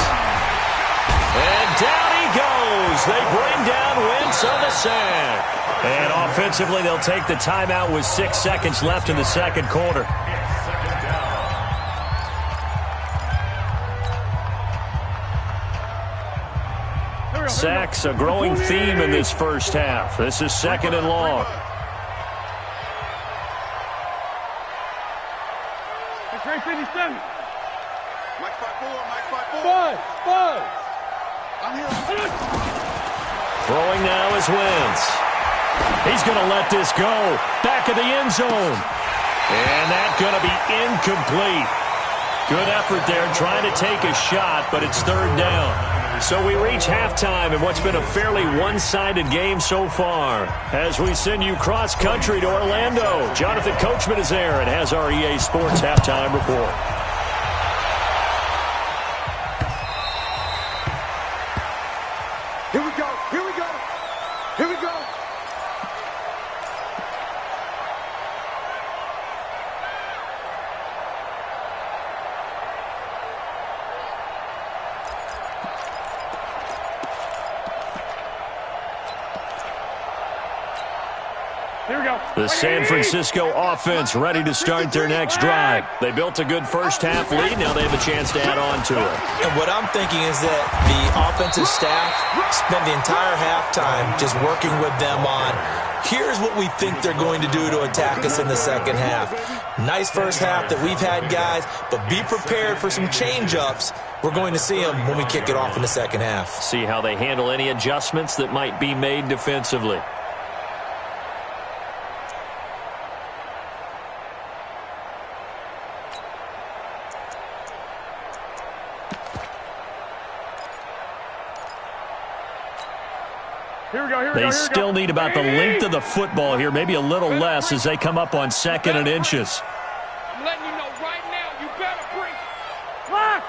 And down he goes. They bring down Wentz on the sack. And offensively, they'll take the timeout with 6 seconds left in the second quarter. Sacks, a growing theme in this first half. This is second and long. It's right 57. Mike 5-4. Buzz. I'm here. Throwing now is Wentz. He's going to let this go. Back of the end zone. And that's going to be incomplete. Good effort there trying to take a shot, but it's third down. So we reach halftime in what's been a fairly one-sided game so far. As we send you cross-country to Orlando, Jonathan Coachman is there and has our EA Sports halftime report. Here we go. The San Francisco offense ready to start their next drive. They built a good first-half lead. Now they have a chance to add on to it. And what I'm thinking is that the offensive staff spent the entire halftime just working with them on, here's what we think they're going to do to attack us in the second half. Nice first half that we've had, guys, but be prepared for some change-ups. We're going to see them when we kick it off in the second half. See how they handle any adjustments that might be made defensively. They still need about the length of the football here, maybe a little less as they come up on second and inches. I'm letting you know right now, you better bring. Lock.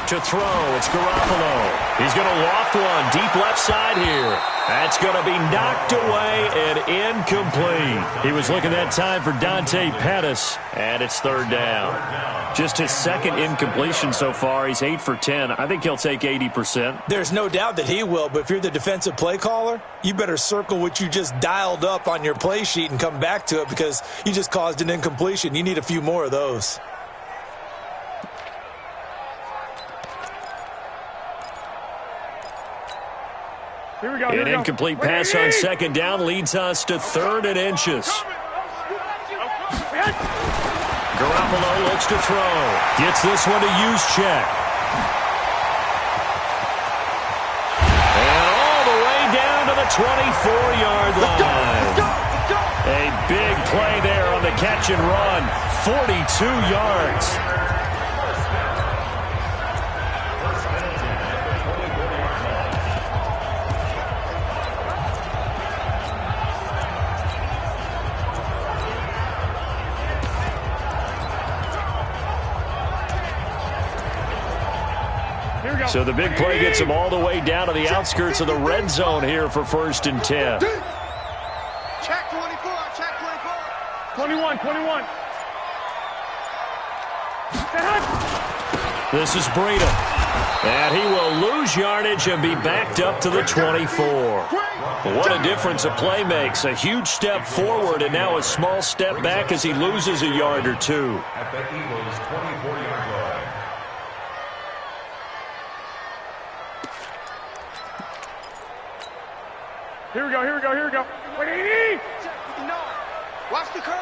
To throw, it's Garoppolo. He's going to loft one deep left side here. That's going to be knocked away and incomplete. He was looking that time for Dante Pettis, and it's third down. Just his second incompletion so far. He's 8 for 10. I think he'll take 80%. There's no doubt that he will, but if you're the defensive play caller, you better circle what you just dialed up on your play sheet and come back to it because you just caused an incompletion. You need a few more of those. An incomplete pass on second down leads us to third and inches. Garoppolo looks to throw. Gets this one to Juszczyk. And all the way down to the 24-yard line. A big play there on the catch and run. 42 yards. So the big play gets him all the way down to the outskirts of the red zone here for 1st and 10. Check 24, check 24. 21. This is Breida. And he will lose yardage and be backed up to the 24. What a difference a play makes. A huge step forward and now a small step back as he loses a yard or two. At the Eagles' 24-yard line. Here we go. Wait, 80! No. Watch the curls.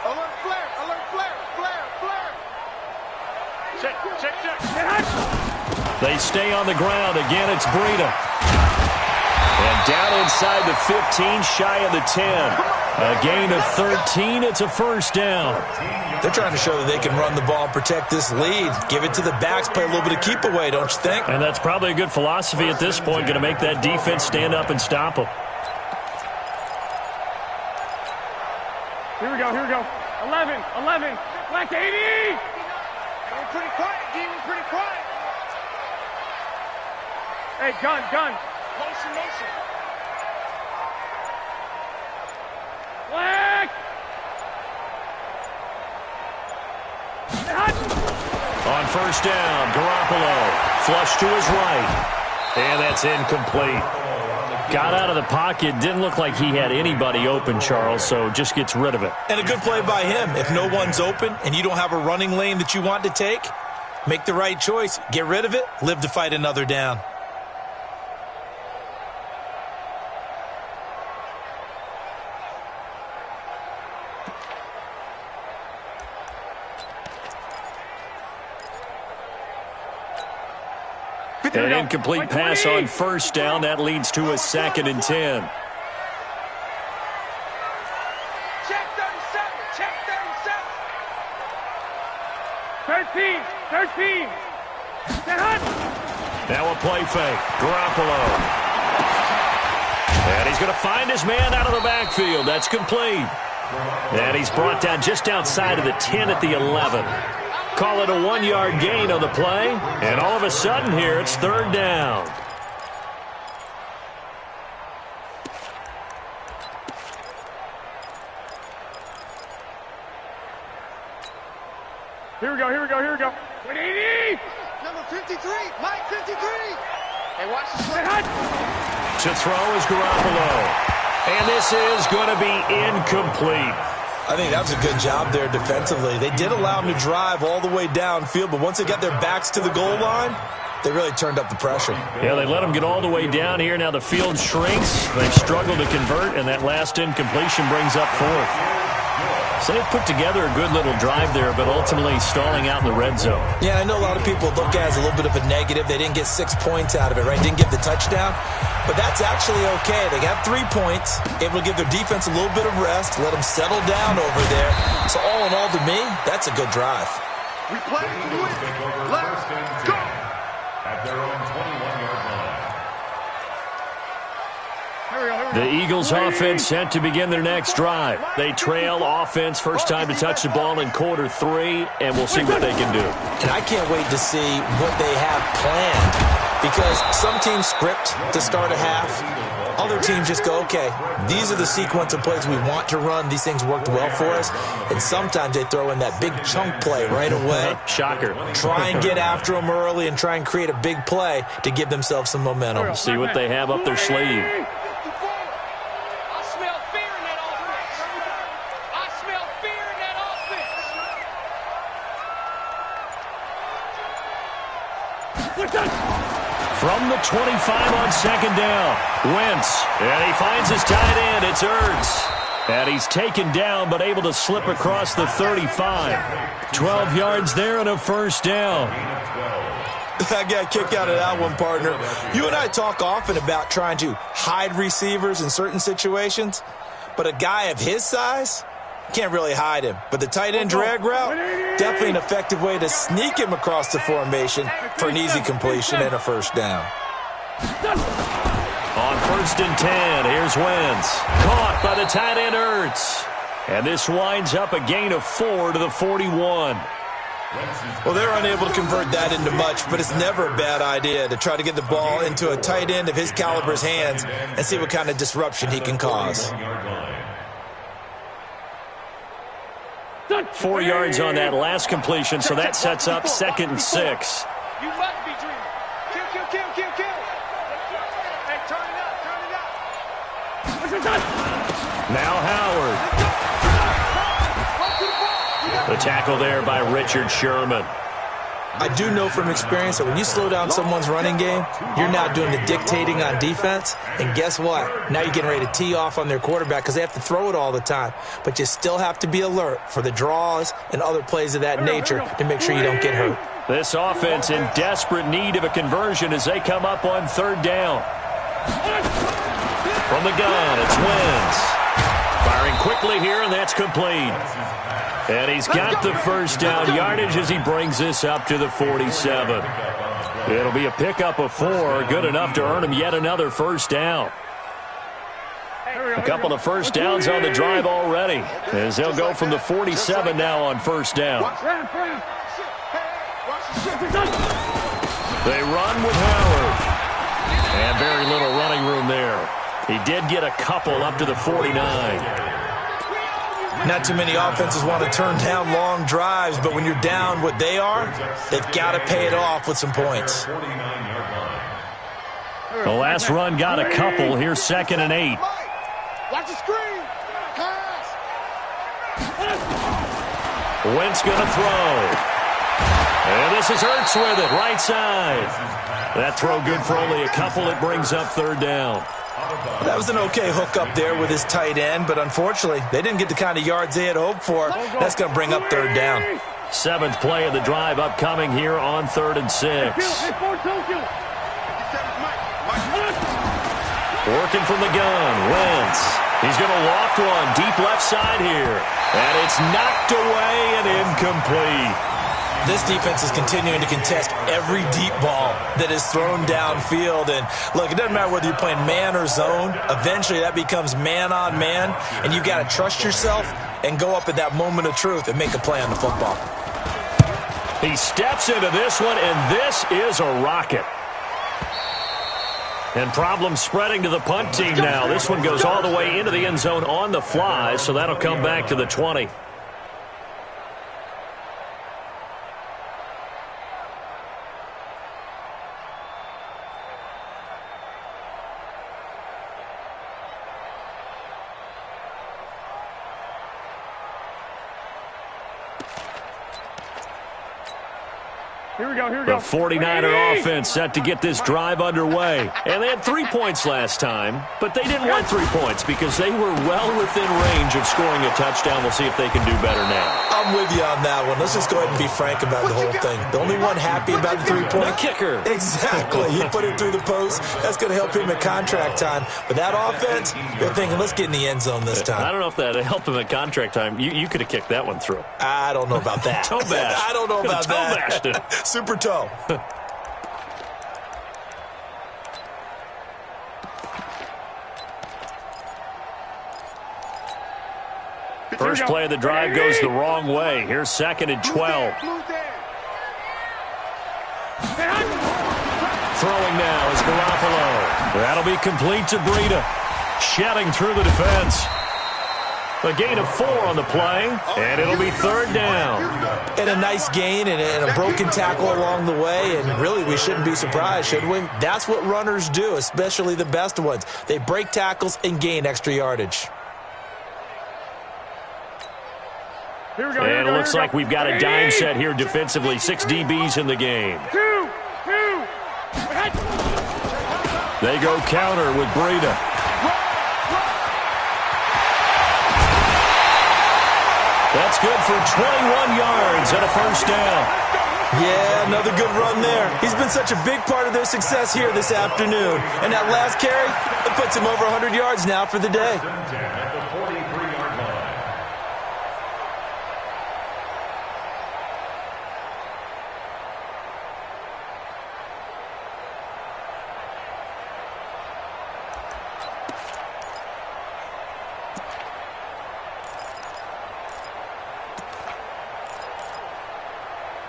Alert flare. Check. They stay on the ground. Again, it's Breida. And down inside the 15, shy of the 10. A gain of 13. It's a 1st down. They're trying to show that they can run the ball and protect this lead. Give it to the backs, play a little bit of keep away, don't you think? And that's probably a good philosophy at this point. Going to make that defense stand up and stop them. Here we go. 11. Black 80! Pretty quiet, Demon, pretty quiet. Hey, gun. Motion. Black! On 1st down, Garoppolo. Flush to his right. And that's incomplete. Got out of the pocket. Didn't look like he had anybody open, Charles, so just gets rid of it. And a good play by him. If no one's open and you don't have a running lane that you want to take, make the right choice. Get rid of it. Live to fight another down. An incomplete pass on 1st down. That leads to a 2nd and 10. Check 13. Now a play fake. Garoppolo. And he's going to find his man out of the backfield. That's complete. And he's brought down just outside of the 10 at the 11. Call it a 1-yard gain on the play. And all of a sudden here, it's 3rd down. Here we go. 80! Number 53, Mike 53. Hey, watch the swing. To throw is Garoppolo. And this is going to be incomplete. I think that was a good job there defensively. They did allow him to drive all the way downfield, but once they got their backs to the goal line, they really turned up the pressure. Yeah, they let him get all the way down here. Now the field shrinks. They've struggled to convert, and that last incompletion brings up 4th. So they put together a good little drive there, but ultimately stalling out in the red zone. Yeah, I know a lot of people look at it as a little bit of a negative. They didn't get 6 points out of it, right? Didn't get the touchdown. But that's actually okay. They got 3 points, able to give their defense a little bit of rest, let them settle down over there. So all in all, to me, that's a good drive. We play to win. Let's go. At their own 21-yard line. The Eagles offense set to begin their next drive. They trail offense, first time to touch the ball in quarter 3, and we'll see what they can do. And I can't wait to see what they have planned, because some teams script to start a half. Other teams just go, okay, these are the sequence of plays we want to run. These things worked well for us. And sometimes they throw in that big chunk play right away. Shocker. Try and get after them early and try and create a big play to give themselves some momentum. See what they have up their sleeve. From the 25 on 2nd down, Wentz, and he finds his tight end. It's Ertz, and he's taken down but able to slip across the 35. 12 yards there and a 1st down. I got a kick out of that one, partner. You and I talk often about trying to hide receivers in certain situations, but a guy of his size can't really hide him. But the tight end drag route, definitely an effective way to sneak him across the formation for an easy completion and a 1st down. On 1st and 10, here's Wentz. Caught by the tight end Ertz. And this winds up a gain of 4 to the 41. Well, they're unable to convert that into much, but it's never a bad idea to try to get the ball into a tight end of his caliber's hands and see what kind of disruption he can cause. 4 yards on that last completion, so that sets up 2nd and 6. You must be dreaming. Kill. Hey, turn it up. Now Howard. The tackle there by Richard Sherman. I do know from experience that when you slow down someone's running game, you're now doing the dictating on defense. And guess what? Now you're getting ready to tee off on their quarterback because they have to throw it all the time. But you still have to be alert for the draws and other plays of that nature to make sure you don't get hurt. This offense in desperate need of a conversion as they come up on 3rd down. From the gun, it's Wentz. Firing quickly here, and that's complete. And he's got the first down yardage as he brings this up to the 47. It'll be a pickup of 4, good enough to earn him yet another first down. A couple of first downs on the drive already, as they'll go from the 47 now on first down. They run with Howard. And very little running room there. He did get a couple up to the 49. Not too many offenses want to turn down long drives, but when you're down what they are, they've got to pay it off with some points. The last run got a couple. Here's 2nd and 8. Watch the screen. Pass. Wentz going to throw. And this is Hurts with it, right side. That throw good for only a couple. It brings up 3rd down. That was an okay hook up there with his tight end, but unfortunately, they didn't get the kind of yards they had hoped for. That's going to bring up 3rd down. 7th play of the drive upcoming here on 3rd and 6. Working from the gun, Wentz. He's going to loft one deep left side here. And it's knocked away and incomplete. This defense is continuing to contest every deep ball that is thrown downfield. And, look, it doesn't matter whether you're playing man or zone. Eventually, that becomes man on man. And you've got to trust yourself and go up at that moment of truth and make a play on the football. He steps into this one, and this is a rocket. And problems spreading to the punt team now. This one goes all the way into the end zone on the fly, so that'll come back to the 20. Here we go. The 49er offense set to get this drive underway. And they had 3 points last time, but they didn't want 3 points because they were well within range of scoring a touchdown. We'll see if they can do better now. I'm with you on that one. Let's just go ahead and be frank about the whole thing. The only one happy about the 3-point? The kicker. Exactly. He put it through the post. That's going to help him at contract time. But that offense, they're thinking, let's get in the end zone this time. I don't know if that helped him at contract time. You could have kicked that one through. I don't know about that. Toe bash. I don't know about that. Toe bashed it. Super toe. First play of the drive goes the wrong way. Here's 2nd and 12. Throwing now is Garoppolo. That'll be complete to Breida. Shedding through the defense. A gain of 4 on the play, and it'll be 3rd down. And a nice gain and a broken tackle along the way, and really we shouldn't be surprised, should we? That's what runners do, especially the best ones. They break tackles and gain extra yardage. And it looks like we've got a dime set here defensively. 6 DBs in the game. They go counter with Breida. That's good for 21 yards and a first down. Yeah, another good run there. He's been such a big part of their success here this afternoon. And that last carry, it puts him over 100 yards now for the day.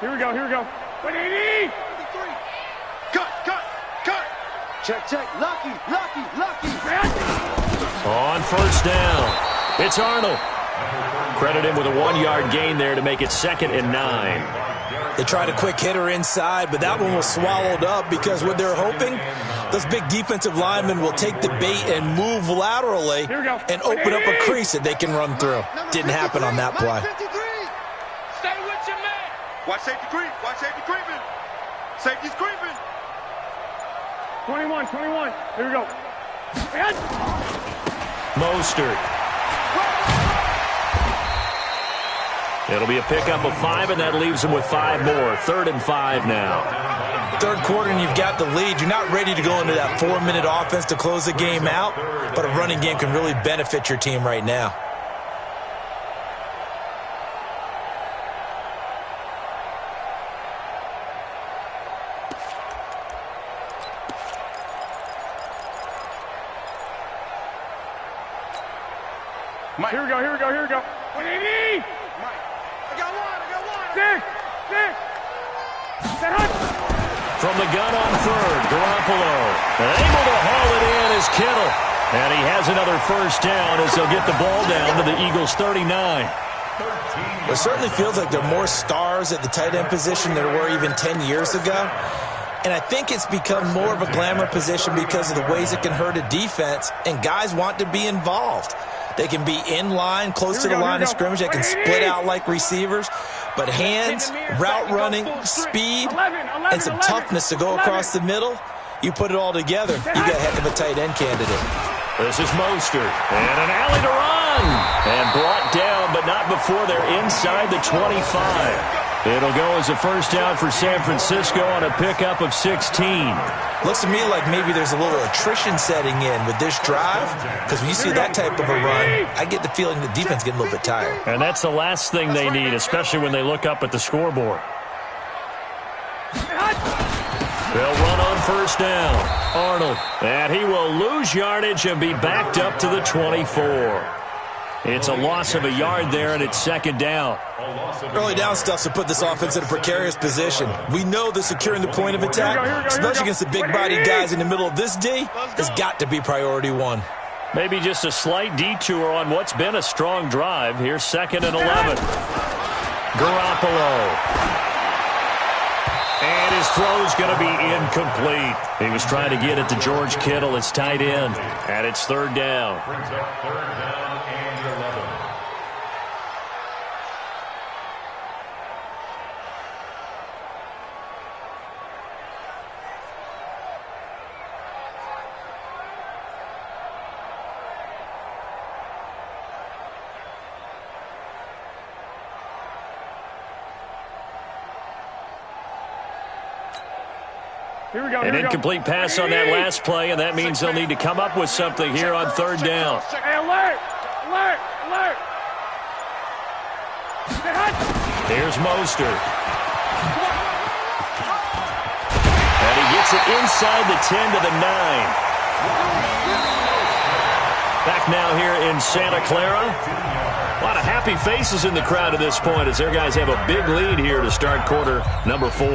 Here we go. 180. Cut. Check. Lucky. On first down, it's Arnold. Credit him with a 1-yard gain there to make it 2nd and 9. They tried a quick hitter inside, but that one was swallowed up because what they're hoping, those big defensive linemen will take the bait and move laterally and open up a crease that they can run through. Didn't happen on that play. Stay with your man. Watch safety creep. Creeping. Safety's creeping. 21. Here we go. Mostert. It'll be a pickup of 5, and that leaves them with 5 more. 3rd and 5 now. Third quarter, and you've got the lead. You're not ready to go into that 4-minute offense to close the game out, but a running game can really benefit your team right now. Mike. Here we go. 180. Mike. I got one. 6. From the gun on 3rd, Garoppolo. Able to haul it in is Kittle. And he has another first down as they'll get the ball down to the Eagles' 39. It certainly feels like there are more stars at the tight end position than there were even 10 years ago. And I think it's become more of a glamour position because of the ways it can hurt a defense, and guys want to be involved. They can be in line, close to the line of scrimmage. They can split out like receivers. But hands, route running, speed, and some toughness to go across the middle, you put it all together, you got a heck of a tight end candidate. This is Mostert. And an alley to run. And brought down, but not before they're inside the 25. It'll go as a first down for San Francisco on a pickup of 16. Looks to me like maybe there's a little attrition setting in with this drive, because when you see that type of a run, I get the feeling the defense is getting a little bit tired. And that's the last thing they need, especially when they look up at the scoreboard. They'll run on first down. Arnold. And he will lose yardage and be backed up to the 24. It's a loss of a yard there, and it's 2nd down. Early down stuff to put this offense in a precarious position. We know that securing the point of attack, especially against the big-bodied guys in the middle of this D, has got to be priority 1. Maybe just a slight detour on what's been a strong drive. Here's 2nd and 11. Garoppolo. And his throw's going to be incomplete. He was trying to get it to George Kittle, his tight end. And it's 3rd down. Brings up 3rd down and 11. An incomplete pass on that last play, and that means they'll need to come up with something here on 3rd down. Hey, alert! Here's Mostert. And he gets it inside the 10 to the 9. Back now here in Santa Clara. A lot of happy faces in the crowd at this point as their guys have a big lead here to start quarter number 4.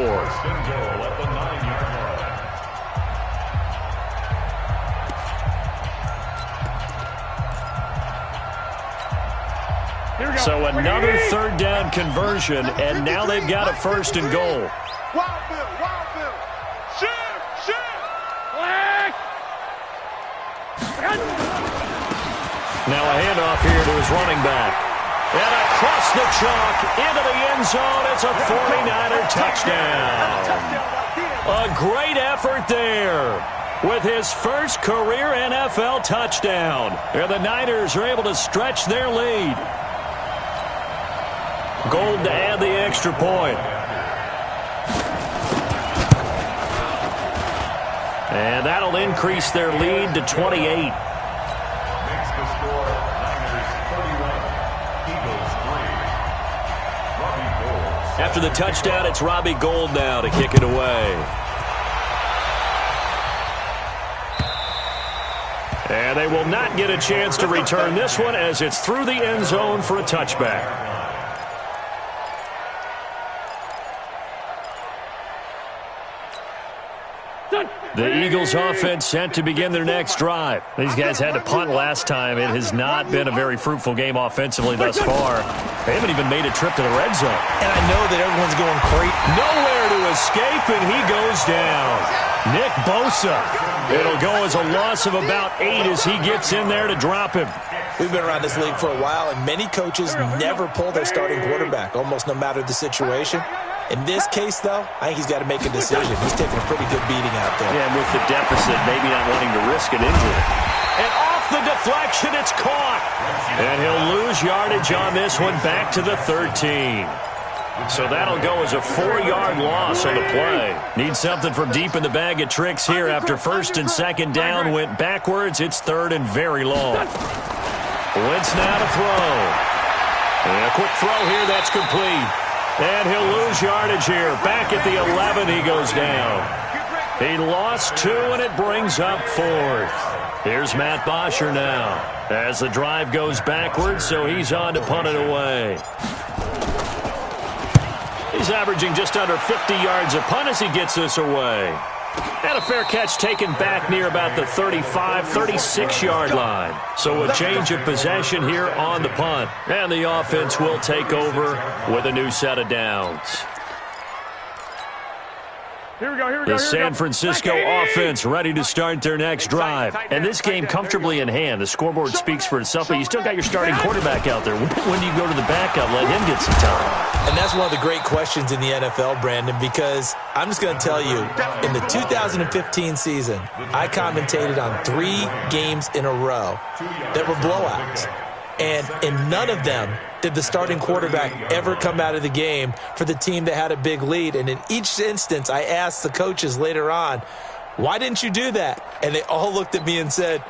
So another 3rd down conversion, and now they've got a 1st and goal. Wild Bill. Shift. Now a handoff here to his running back. And across the chalk into the end zone. It's a 49er touchdown. A great effort there with his first career NFL touchdown. And the Niners are able to stretch their lead. Gold to add the extra point. And that'll increase their lead to 28. Makes the score Niners 31, Eagles 3. Robbie Gould. After the touchdown, it's Robbie Gould now to kick it away. And they will not get a chance to return this one as it's through the end zone for a touchback. The Eagles offense set to begin their next drive. These guys had to punt last time. It has not been a very fruitful game offensively thus far. They haven't even made a trip to the red zone. And I know that everyone's going crazy. Nowhere to escape, and he goes down. Nick Bosa. It'll go as a loss of about 8 as he gets in there to drop him. We've been around this league for a while, and many coaches never pull their starting quarterback, almost no matter the situation. In this case, though, I think he's got to make a decision. He's taking a pretty good beating out there. Yeah, and with the deficit, maybe not wanting to risk an injury. And off the deflection, it's caught. And he'll lose yardage on this one back to the 13. So that'll go as a 4-yard loss on the play. Need something from deep in the bag of tricks here after first and second down went backwards. It's third and very long. Wentz now to throw. And a quick throw here, that's complete. And he'll lose yardage here. Back at the 11, he goes down. He lost 2, and it brings up 4th. Here's Matt Bosher now as the drive goes backwards, so he's on to punt it away. He's averaging just under 50 yards a punt as he gets this away. And a fair catch taken back near about the 35, 36-yard line. So a change of possession here on the punt. And the offense will take over with a new set of downs. Here we go. The San Francisco offense ready to start their next drive. And this game comfortably in hand. The scoreboard speaks for itself, but you still got your starting quarterback out there. When do you go to the backup, let him get some time? And that's one of the great questions in the NFL, Brandon, because I'm just going to tell you, in the 2015 season, I commentated on 3 games in a row that were blowouts. And in none of them did the starting quarterback ever come out of the game for the team that had a big lead. And in each instance, I asked the coaches later on, why didn't you do that? And they all looked at me and said,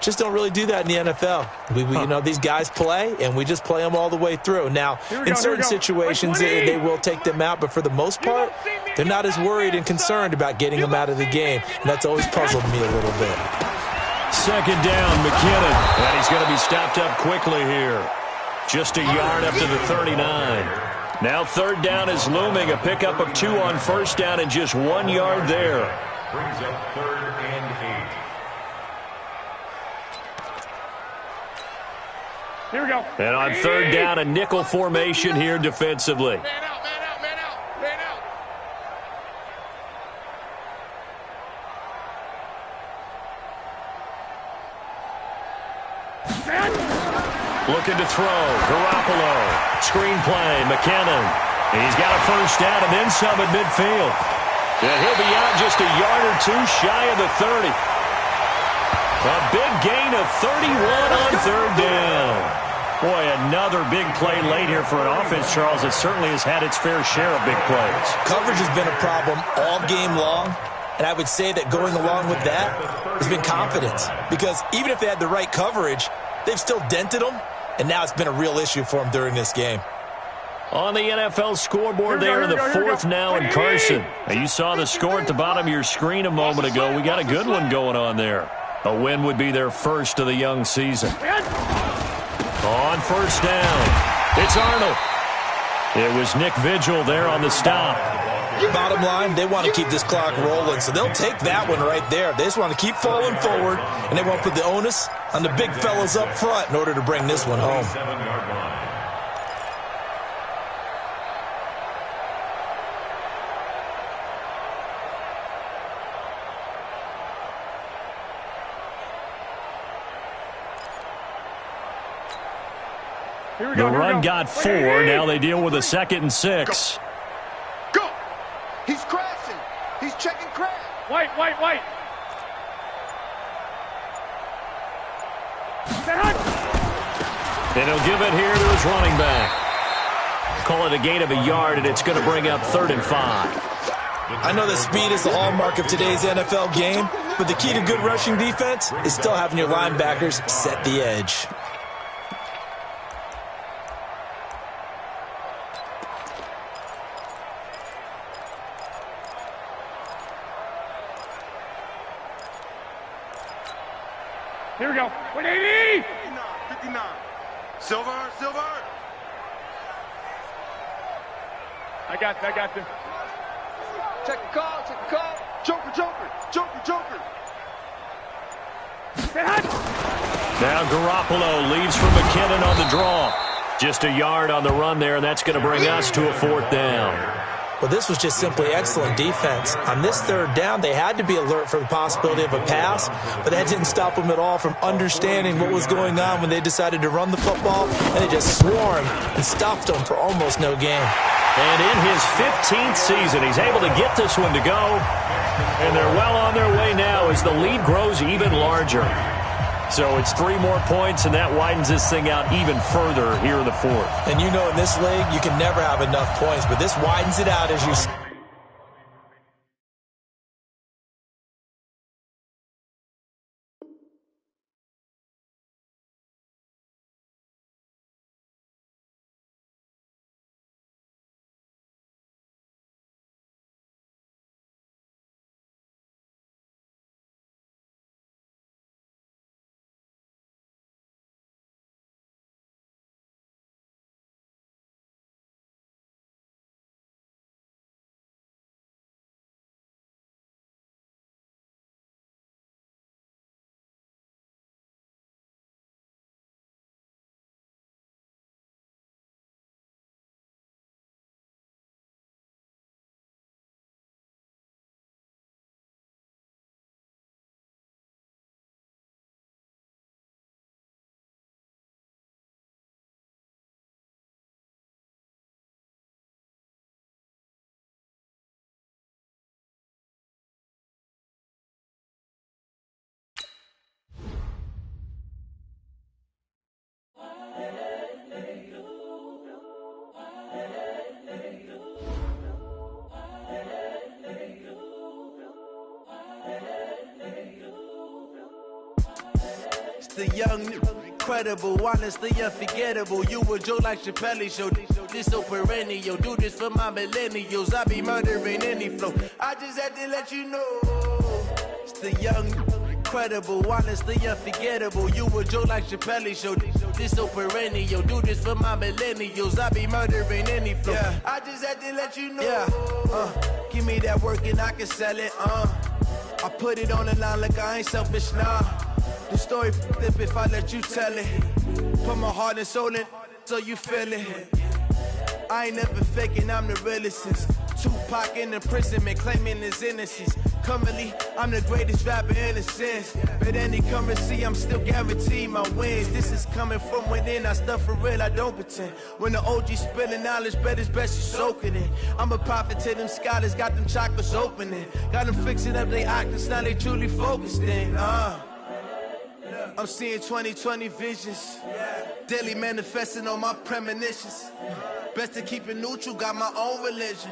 just don't really do that in the NFL. You know, these guys play, and we just play them all the way through. Now, in certain situations, they will take them out, but for the most part, they're not as worried and concerned about getting them out of the game. And that's always puzzled me a little bit. Second down, McKinnon. And he's going to be stopped up quickly here. Just a yard up to the 39. Now third down is looming. A pickup of 2 on first down and just 1 yard there. Brings up 3rd and 8. Here we go. And on third down, a nickel formation here defensively. Man out. Looking to throw. Garoppolo. Screen play. McKinnon. He's got a first down and then some at midfield. And he'll be out just a yard or 2 shy of the 30. A big gain of 31 on third down. Boy, another big play late here for an offense, Charles, that certainly has had its fair share of big plays. Coverage has been a problem all game long. And I would say that going along with that has been confidence. Because even if they had the right coverage, they've still dented them. And now it's been a real issue for them during this game. On the NFL scoreboard there, the 4th now in Carson. Now, you saw the score at the bottom of your screen a moment ago. We got a good one going on there. A win would be their first of the young season. On first down, it's Arnold. It was Nick Vigil there on the stop. Bottom line, they want to keep this clock rolling, so they'll take that one right there. They just want to keep falling forward, and they won't put the onus on the big fellas up front in order to bring this one home. 7-yard line. The run got 4. Now they deal with a 2nd and 6. Go! He's crashing. He's checking crash. White. And he'll give it here to his running back. Call it a gain of a yard, and it's going to bring up 3rd and 5. I know that speed is the hallmark of today's NFL game, but the key to good rushing defense is still having your linebackers set the edge. Here we go. 180. 59. Silver. I got this. Check the call. Joker. Now Garoppolo leads from McKinnon on the draw. Just a yard on the run there, and that's going to bring us to a 4th down. Well, this was just simply excellent defense. On this 3rd down, they had to be alert for the possibility of a pass, but that didn't stop them at all from understanding what was going on when they decided to run the football, and they just swarmed and stuffed them for almost no gain. And in his 15th season, he's able to get this one to go, and they're well on their way now as the lead grows even larger. So it's 3 more points, and that widens this thing out even further here in the 4th. And you know in this league, you can never have enough points, but this widens it out as you... The young, incredible, honestly unforgettable. You a joke like Chappelle Show. This so perennial. Do this for my millennials. I be murdering any flow. I just had to let you know. It's the young, incredible, honestly unforgettable. You a joke like Chappelle Show. This so perennial. Do this for my millennials. I be murdering any flow. Yeah. I just had to let you know. Yeah. Give me that work and I can sell it. I put it on the line like I ain't selfish, nah. The story flip if I let you tell it. Put my heart and soul in so you feel it. I ain't never faking, I'm the realest since Tupac in imprisonment, claiming his innocence. Currently, I'm the greatest rapper in a sense. But any currency, I'm still guaranteed my wins. This is coming from within, I stuff for real, I don't pretend. When the OG spilling knowledge, bet it's best you soak it in. I'm a prophet to them scholars, got them chakras opening. Got them fixing up their octaves, now they truly focused in. I'm seeing 2020 visions. Daily manifesting on my premonitions. Best to keep it neutral, got my own religion.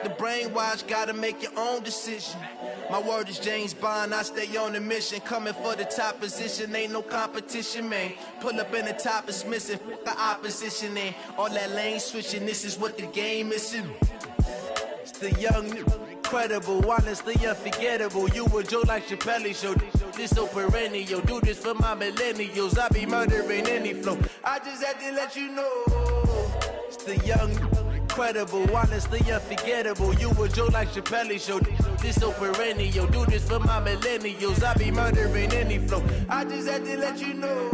The brainwash, gotta make your own decision. My word is James Bond, I stay on a mission. Coming for the top position, ain't no competition, man. Pull up in the top is missing, the opposition in. All that lane switching, this is what the game is. It's the young, incredible, honestly unforgettable. You a joke like Chappelle Show. This so perennial. Do this for my millennials. I be murdering any flow. I just had to let you know. It's the young, incredible, honestly unforgettable. You a joke like Chappelle Show. This so perennial. Do this for my millennials. I be murdering any flow. I just had to let you know.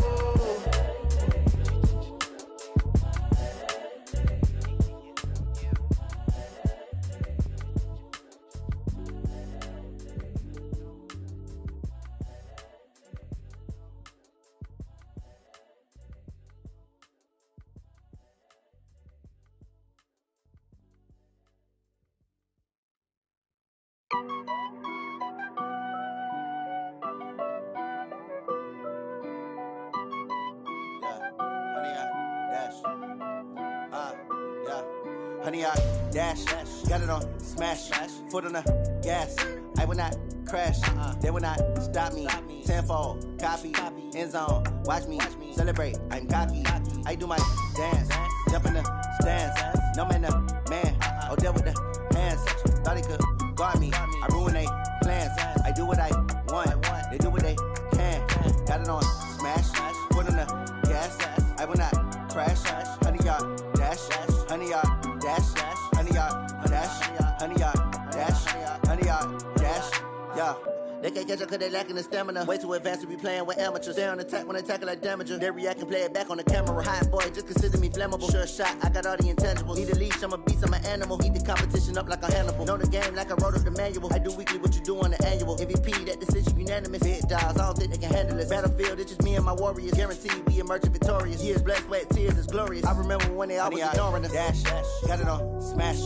Honey, I dash, got it on smash, foot on the gas. I will not crash, they will not stop me. Tenfold, copy, end zone, watch me celebrate. I'm cocky, I do my dance, jump in the stands. No man, the man, oh deal with the hands. Thought he could guard me, I ruin they plans. I do what I want, they do what they can. Got it on smash, foot on the gas. I will not crash, honey, y'all dash, honey, y'all dash, honey, y'all dash, honey, y'all dash, honey, y'all dash, yeah. They can't catch up cause they lacking the stamina. Way too advanced to be playing with amateurs. Stay on attack when they tackle like damager. They react and play it back on the camera. Hot boy, just consider me flammable. Sure shot, I got all the intangibles. Need a leash, I'm a beast, I'm an animal. Eat the competition up like a Hannibal. Know the game like I wrote up the manual. I do weekly what you do on the annual. MVP, that decision unanimous. Big dogs, I don't think they can handle it. Battlefield, it's just me and my warriors. Guaranteed we emerge victorious. Years, blood, sweat, tears, is glorious. I remember when they always ignoring us. Dash, got it on, smash,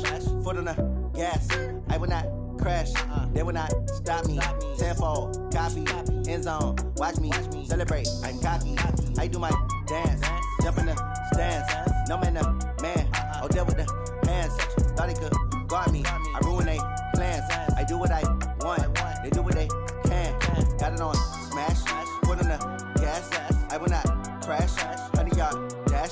foot on the gas. I will not crash, they will not stop me. Tenfold, copy, end zone, watch me celebrate. I'm cocky, I do my dance, jump in the stands. No man, man, oh there with the hands. Thought they could guard me, I ruin they plans. I do what I want, they do what they can. Got it on, smash, foot on the gas. I will not crash, 100-yard dash,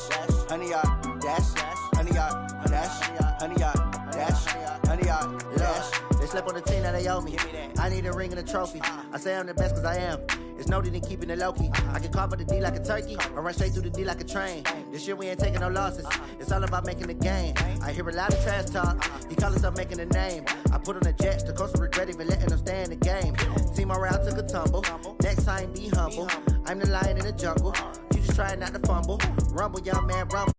100-yard dash, 100-yard dash, 100-yard dash, 100-yard dash. They slept on the team that they owe me. I need a ring and a trophy. I say I'm the best cause I am. It's noted in keeping it low-key. I can carve up the D like a turkey or run straight through the D like a train. This year we ain't taking no losses. It's all about making the game. I hear a lot of trash talk. He call himself making a name. I put on the Jets. The coach will regret even letting them stay in the game. Team morale took a tumble. Next time be humble. I'm the lion in the jungle. You just trying not to fumble. Rumble, young man, rumble.